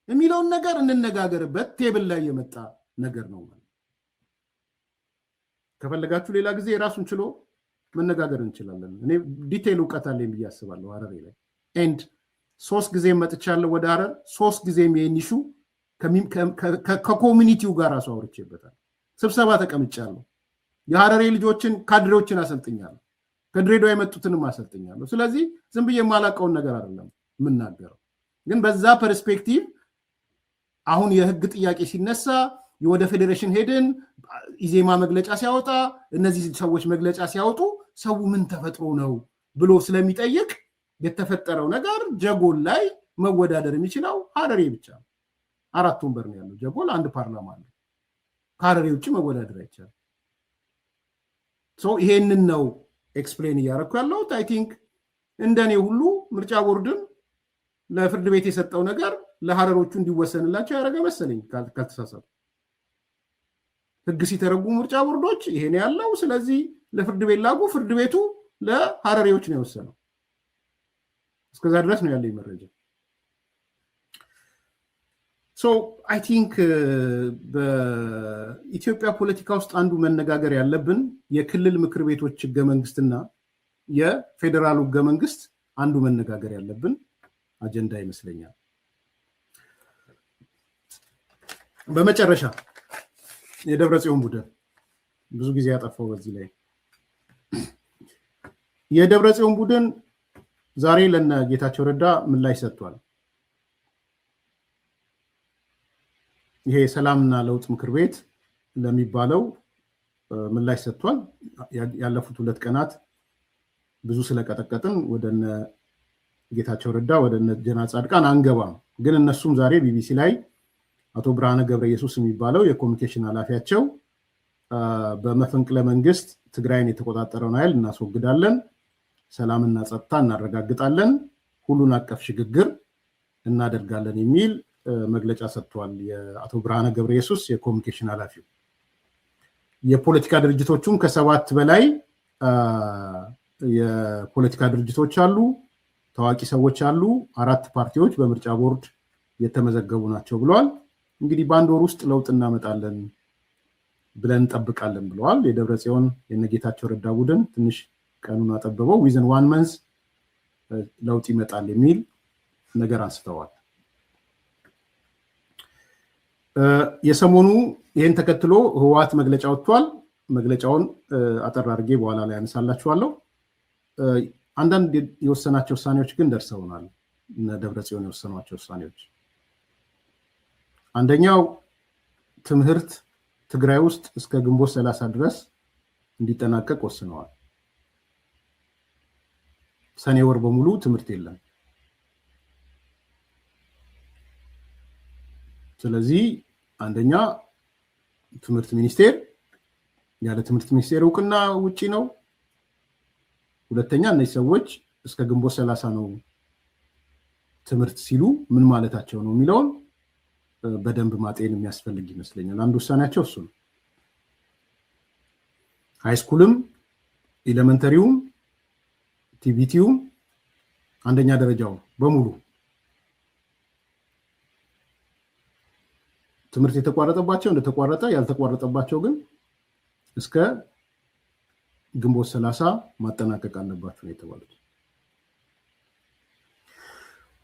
የሚለውን ነገር እንነጋገርበት። ቴብል ላይ የመጣ ነገር ነው ማለት። ከፈለጋችሁ ሌላ ጊዜ ራሱን ችሎ መነጋገር እንችላለን። እኔ ዲቴል ዕውቀት አለኝ ብዬ አስባለሁ ሐረሬ ላይ። ኤንድ 3 ጊዜ መጥቻለሁ ወደ ሐረር። 3 ጊዜም የኒሹ ከኮሚኒቲው ጋር ራሱ አውርቼበታል። ስብሰባ ተቀምጫለሁ። የሐረሬ ልጆችን ካድሬዎችን አሰልጥኛለሁ። ከድሬዳዋ የመጡትንም አሰልጥኛለሁ። ስለዚህ ዝም ብዬ የማላውቀውን ነገር አይደለም የምናገረው። ግን በዛ ፐርስፔክቲቭ አሁን የህግ ጥያቄ ሲነሳ ወደ ፌዴሬሽን ሄድን፣ ኢዜማ መግለጫ ሲያወጣ፣ እነዚህ ሰዎች መግለጫ ሲያወጡ ሰው ምን ተፈጥሮ ነው ብሎ ስለሚጠይቅ የተፈጠረው ነገር ጀጎል ላይ መወዳደር የሚችለው ሀረሪ ብቻ ነው። 4 ወንበር ነው ያለው ጀጎል፣ 1 ፓርላማ አለ። ከሀረሪ ውጭ መወዳደር አይቻልም። ይሄንን ነው ኤክስፕሌን እያደረኩ ያለሁት። አይ ቲንክ እንደኔ ሁሉ ምርጫ ቦርድም ለፍርድ ቤት የሰጠው ነገር ለሀረሮቹ እንዲወሰንላቸው ያደረገ መሰለኝ ካልተሳሳቱ። ህግ ሲተረጉ ምርጫ ቦርዶች ይሄን ያለው ስለዚህ ለፍርድ ቤት ላጉ፣ ፍርድ ቤቱ ለሀረሪዎች ነው የወሰነው። እስከዛ ድረስ ነው ያለኝ መረጃ። አይ ቲንክ በኢትዮጵያ ፖለቲካ ውስጥ አንዱ መነጋገር ያለብን የክልል ምክር ቤቶች ህገ መንግስትና የፌዴራሉ ህገ መንግስት አንዱ መነጋገር ያለብን አጀንዳ ይመስለኛል። በመጨረሻ የደብረጽዮን ቡድን ብዙ ጊዜ ያጠፋው በዚህ ላይ የደብረጽዮን ቡድን ዛሬ ለነ ጌታቸው ረዳ ምላሽ ሰጥቷል። ይሄ ሰላምና ለውጥ ምክር ቤት ለሚባለው ምላሽ ሰጥቷል። ያለፉት 2 ቀናት ብዙ ስለቀጠቀጥን ወደነ ጌታቸው ረዳ ወደነ ጀና ጻድቃን አንገባም። ግን እነሱም ዛሬ ቢቢሲ ላይ አቶ ብርሃነ ገብረ ኢየሱስ የሚባለው የኮሚኒኬሽን ኃላፊያቸው በመፈንቅለ መንግስት ትግራይን የተቆጣጠረውን ኃይል እናስወግዳለን፣ ሰላምና ጸጥታ እናረጋግጣለን፣ ሁሉን አቀፍ ሽግግር እናደርጋለን የሚል መግለጫ ሰጥቷል። የአቶ ብርሃነ ገብረ ኢየሱስ የኮሚኒኬሽን ኃላፊው። የፖለቲካ ድርጅቶቹም ከ7 በላይ የፖለቲካ ድርጅቶች አሉ፣ ታዋቂ ሰዎች አሉ፣ 4 ፓርቲዎች በምርጫ ቦርድ የተመዘገቡ ናቸው ብለዋል። እንግዲህ በአንድ ወር ውስጥ ለውጥ እናመጣለን ብለን እንጠብቃለን ብለዋል። የደብረጽዮን የነጌታቸው ረዳ ቡድን ትንሽ ቀኑን አጠበበው። ዊዝን 1 መንዝ ለውጥ ይመጣል የሚል ነገር አንስተዋል። የሰሞኑ ይህን ተከትሎ ህወሓት መግለጫ ወጥቷል። መግለጫውን አጠር አድርጌ በኋላ ላይ ያነሳላችኋለሁ። አንዳንድ የወሰናቸው ውሳኔዎች ግን ደርሰውናል። ደብረጽዮን የወሰኗቸው ውሳኔዎች አንደኛው ትምህርት ትግራይ ውስጥ እስከ ግንቦት 30 ድረስ እንዲጠናቀቅ ወስነዋል። ሰኔ ወር በሙሉ ትምህርት የለም። ስለዚህ አንደኛ ትምህርት ሚኒስቴር ያለ ትምህርት ሚኒስቴር እውቅና ውጪ ነው። ሁለተኛ እነዚህ ሰዎች እስከ ግንቦት 30 ነው ትምህርት ሲሉ ምን ማለታቸው ነው የሚለውን በደንብ ማጤን የሚያስፈልግ ይመስለኛል። አንዱ ውሳኔያቸው እሱ ነው። ሃይስኩልም ኤሌመንተሪውም ቲቪቲውም አንደኛ ደረጃው በሙሉ ትምህርት የተቋረጠባቸው እንደተቋረጠ፣ ያልተቋረጠባቸው ግን እስከ ግንቦት 30 ማጠናቀቅ አለባቸው ነው የተባሉት።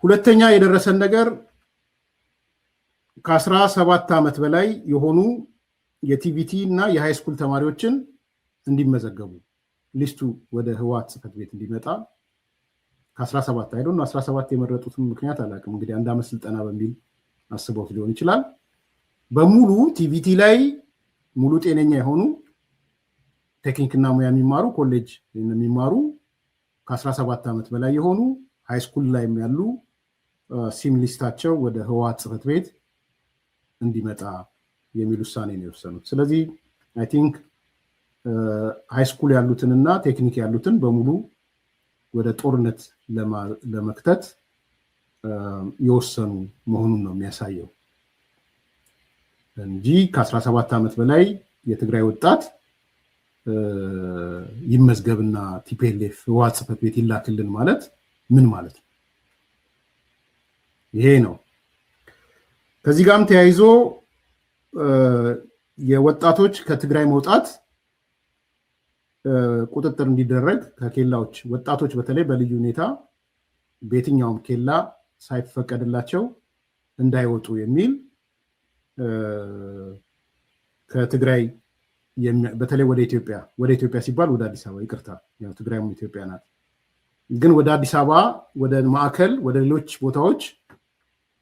ሁለተኛ የደረሰን ነገር ከ17 ዓመት በላይ የሆኑ የቲቪቲ እና የሃይስኩል ተማሪዎችን እንዲመዘገቡ ሊስቱ ወደ ህወሓት ጽሕፈት ቤት እንዲመጣ ከ17 አይደል ነው 17 የመረጡትን ምክንያት አላውቅም። እንግዲህ 1 ዓመት ስልጠና በሚል አስበውት ሊሆን ይችላል። በሙሉ ቲቪቲ ላይ ሙሉ ጤነኛ የሆኑ ቴክኒክና ሙያ የሚማሩ ኮሌጅ የሚማሩ ከ17 ዓመት በላይ የሆኑ ሃይስኩል ላይም ያሉ ሲም ሊስታቸው ወደ ህወሓት ጽሕፈት ቤት እንዲመጣ የሚል ውሳኔ ነው የወሰኑት። ስለዚህ አይ ቲንክ ሃይስኩል ያሉትንና ቴክኒክ ያሉትን በሙሉ ወደ ጦርነት ለመክተት የወሰኑ መሆኑን ነው የሚያሳየው እንጂ ከ17 ዓመት በላይ የትግራይ ወጣት ይመዝገብና ቲፒኤልኤፍ ህወሓት ጽሕፈት ቤት ይላክልን ማለት ምን ማለት ነው? ይሄ ነው። ከዚህ ጋርም ተያይዞ የወጣቶች ከትግራይ መውጣት ቁጥጥር እንዲደረግ ከኬላዎች ወጣቶች በተለይ በልዩ ሁኔታ በየትኛውም ኬላ ሳይፈቀድላቸው እንዳይወጡ የሚል ከትግራይ በተለይ ወደ ኢትዮጵያ ሲባል ወደ አዲስ አበባ ይቅርታ፣ ያው ትግራይም ኢትዮጵያ ናት። ግን ወደ አዲስ አበባ ወደ ማዕከል ወደ ሌሎች ቦታዎች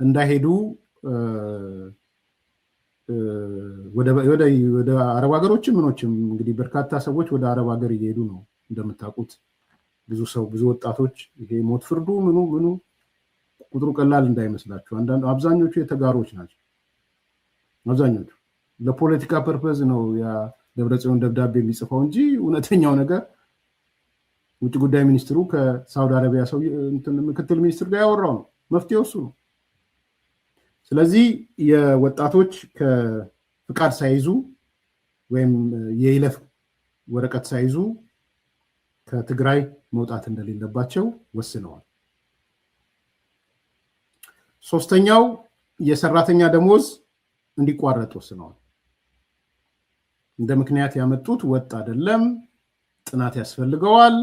እንዳይሄዱ ወደ አረብ ሀገሮችም ምኖችም እንግዲህ በርካታ ሰዎች ወደ አረብ ሀገር እየሄዱ ነው እንደምታውቁት ብዙ ወጣቶች ይሄ ሞት ፍርዱ ምኑ ቁጥሩ ቀላል እንዳይመስላችሁ አብዛኞቹ የተጋሮች ናቸው። አብዛኞቹ ለፖለቲካ ፐርፐዝ ነው ያ ደብረጽዮን ደብዳቤ የሚጽፈው እንጂ እውነተኛው ነገር ውጭ ጉዳይ ሚኒስትሩ ከሳውዲ አረቢያ ሰው ምክትል ሚኒስትር ጋር ያወራው ነው። መፍትሄው እሱ ነው። ስለዚህ የወጣቶች ከፍቃድ ሳይዙ ወይም የይለፍ ወረቀት ሳይዙ ከትግራይ መውጣት እንደሌለባቸው ወስነዋል። ሶስተኛው የሰራተኛ ደሞዝ እንዲቋረጥ ወስነዋል። እንደ ምክንያት ያመጡት ወጥ አይደለም፣ ጥናት ያስፈልገዋል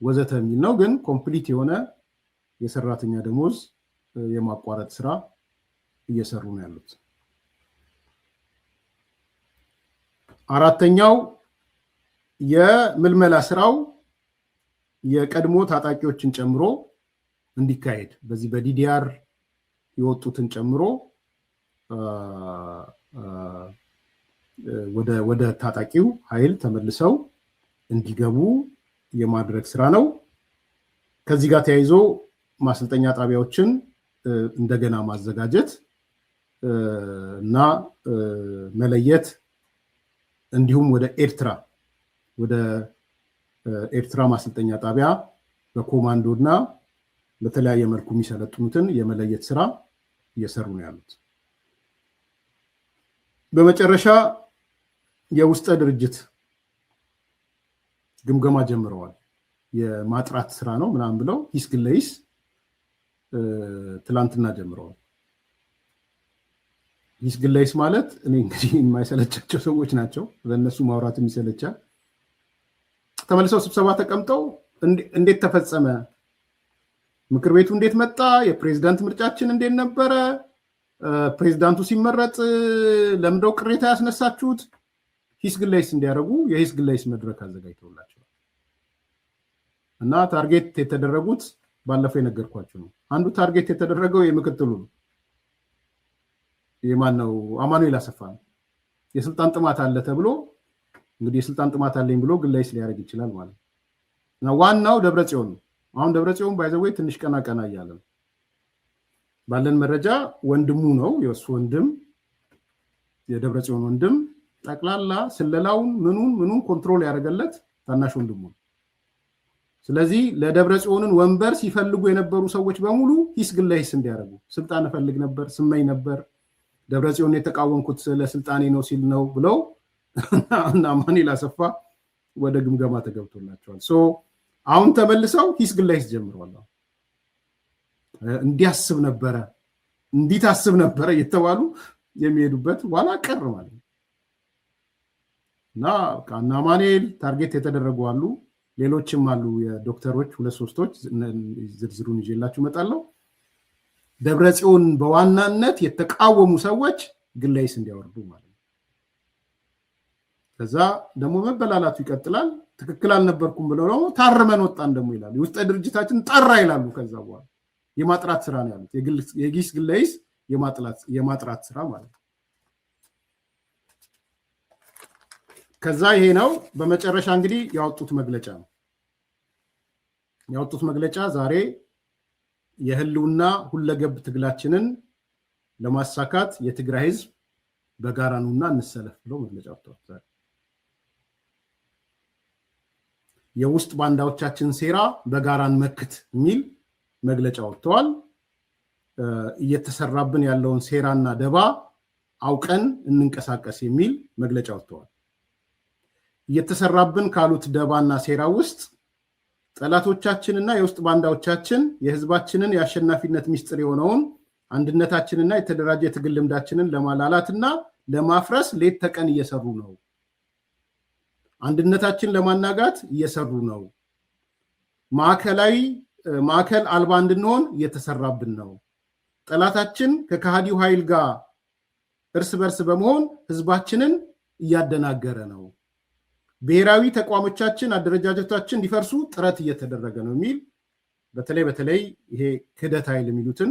ወዘተ የሚል ነው። ግን ኮምፕሊት የሆነ የሰራተኛ ደሞዝ የማቋረጥ ስራ እየሰሩ ነው ያሉት። አራተኛው የምልመላ ስራው የቀድሞ ታጣቂዎችን ጨምሮ እንዲካሄድ በዚህ በዲዲአር የወጡትን ጨምሮ ወደ ታጣቂው ኃይል ተመልሰው እንዲገቡ የማድረግ ስራ ነው። ከዚህ ጋር ተያይዞ ማሰልጠኛ ጣቢያዎችን እንደገና ማዘጋጀት እና መለየት እንዲሁም ወደ ኤርትራ ማሰልጠኛ ጣቢያ በኮማንዶ እና በተለያየ መልኩ የሚሰለጥኑትን የመለየት ስራ እየሰሩ ነው ያሉት። በመጨረሻ የውስጠ ድርጅት ግምገማ ጀምረዋል። የማጥራት ስራ ነው ምናምን ብለው ሂስ ግለይስ ትላንትና ጀምረዋል። ሂስ ግለይስ ማለት እኔ እንግዲህ የማይሰለቻቸው ሰዎች ናቸው። ለእነሱ ማውራት የሚሰለቻል። ተመልሰው ስብሰባ ተቀምጠው እንዴት ተፈጸመ፣ ምክር ቤቱ እንዴት መጣ፣ የፕሬዝዳንት ምርጫችን እንዴት ነበረ፣ ፕሬዝዳንቱ ሲመረጥ ለምንድነው ቅሬታ ያስነሳችሁት፣ ሂስ ግለይስ እንዲያደርጉ የሂስ ግለይስ መድረክ አዘጋጅተውላቸዋል። እና ታርጌት የተደረጉት ባለፈው የነገርኳችሁ ነው። አንዱ ታርጌት የተደረገው የምክትሉ ነው። የማን ነው? አማኑኤል አሰፋ ነው። የስልጣን ጥማት አለ ተብሎ እንግዲህ የስልጣን ጥማት አለኝ ብሎ ግለይስ ሊያደርግ ይችላል ማለት ነው። እና ዋናው ደብረጽዮን ነው። አሁን ደብረጽዮን ባይዘወይ ትንሽ ቀና እያለ ነው። ባለን መረጃ ወንድሙ ነው፣ የእሱ ወንድም የደብረጽዮን ወንድም ጠቅላላ ስለላውን ምኑን ኮንትሮል ያደረገለት ታናሽ ወንድሙ ነው። ስለዚህ ለደብረጽዮንን ወንበር ሲፈልጉ የነበሩ ሰዎች በሙሉ ሂስ ግለይስ እንዲያደርጉ ስልጣን እፈልግ ነበር፣ ስመኝ ነበር፣ ደብረጽዮን የተቃወምኩት ለስልጣኔ ነው ሲል ነው ብለው እና አማኑኤል አሰፋ ወደ ግምገማ ተገብቶላቸዋል። አሁን ተመልሰው ሂስ ግለይስ ጀምረዋል። እንዲያስብ ነበረ እንዲታስብ ነበረ እየተባሉ የሚሄዱበት ዋላ ቀር ማለት ነው። እና ካና አማኑኤል ታርጌት የተደረጉ አሉ፣ ሌሎችም አሉ። የዶክተሮች 2-3ቶች ዝርዝሩን ይዤላችሁ እመጣለሁ። ደብረጽዮን በዋናነት የተቃወሙ ሰዎች ግለይስ እንዲያወርዱ ማለት ነው። ከዛ ደግሞ መበላላቱ ይቀጥላል። ትክክል አልነበርኩም ብለው ደግሞ ታርመን ወጣን ደግሞ ይላሉ። የውስጠ ድርጅታችን ጠራ ይላሉ። ከዛ በኋላ የማጥራት ስራ ነው ያሉት። የሂስ ግለይስ የማጥራት ስራ ማለት ነው። ከዛ ይሄ ነው። በመጨረሻ እንግዲህ ያወጡት መግለጫ ነው። ያወጡት መግለጫ ዛሬ የህልውና ሁለገብ ትግላችንን ለማሳካት የትግራይ ህዝብ በጋራ ነውና እንሰለፍ ብለው መግለጫ ወጥተዋል። የውስጥ ባንዳዎቻችን ሴራ በጋራ እንመክት የሚል መግለጫ ወጥተዋል። እየተሰራብን ያለውን ሴራና ደባ አውቀን እንንቀሳቀስ የሚል መግለጫ ወጥተዋል። እየተሰራብን ካሉት ደባና ሴራ ውስጥ ጠላቶቻችንና የውስጥ ባንዳዎቻችን የህዝባችንን የአሸናፊነት ምስጢር የሆነውን አንድነታችንና የተደራጀ የትግል ልምዳችንን ለማላላትና ለማፍረስ ሌት ተቀን እየሰሩ ነው። አንድነታችን ለማናጋት እየሰሩ ነው። ማዕከል አልባ እንድንሆን እየተሰራብን ነው። ጠላታችን ከከሃዲው ኃይል ጋር እርስ በርስ በመሆን ህዝባችንን እያደናገረ ነው። ብሔራዊ ተቋሞቻችን አደረጃጀቶቻችን እንዲፈርሱ ጥረት እየተደረገ ነው የሚል በተለይ ይሄ ክህደት ኃይል የሚሉትን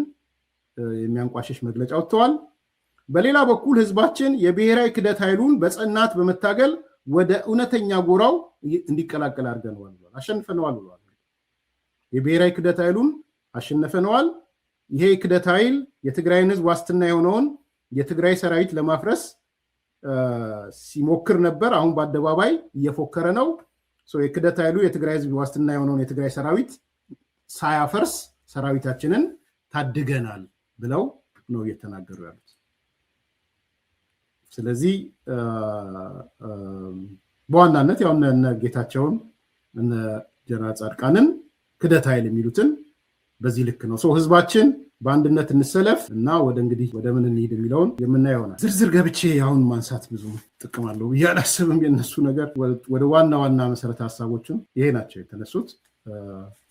የሚያንቋሽሽ መግለጫ ወጥተዋል። በሌላ በኩል ህዝባችን የብሔራዊ ክህደት ኃይሉን በጽናት በመታገል ወደ እውነተኛ ጎራው እንዲቀላቀል አድርገነዋል ብሏል። አሸንፈነዋል ብሏል። የብሔራዊ ክህደት ኃይሉን አሸንፈነዋል። ይሄ ክህደት ኃይል የትግራይን ህዝብ ዋስትና የሆነውን የትግራይ ሰራዊት ለማፍረስ ሲሞክር ነበር። አሁን በአደባባይ እየፎከረ ነው። የክህደት ኃይሉ የትግራይ ህዝብ ዋስትና የሆነውን የትግራይ ሰራዊት ሳያፈርስ ሰራዊታችንን ታድገናል ብለው ነው እየተናገሩ ያሉት። ስለዚህ በዋናነት ያው እነ ጌታቸውን እነ ጀነራል ጻድቃንን ክህደት ኃይል የሚሉትን በዚህ ልክ ነው። ህዝባችን በአንድነት እንሰለፍ እና ወደ ምን እንሂድ የሚለውን የምናየው ይሆናል። ዝርዝር ገብቼ አሁን ማንሳት ብዙ ጥቅም አለው ብዬ አላስብም። የነሱ ነገር ወደ ዋና መሰረተ ሀሳቦችን ይሄ ናቸው የተነሱት።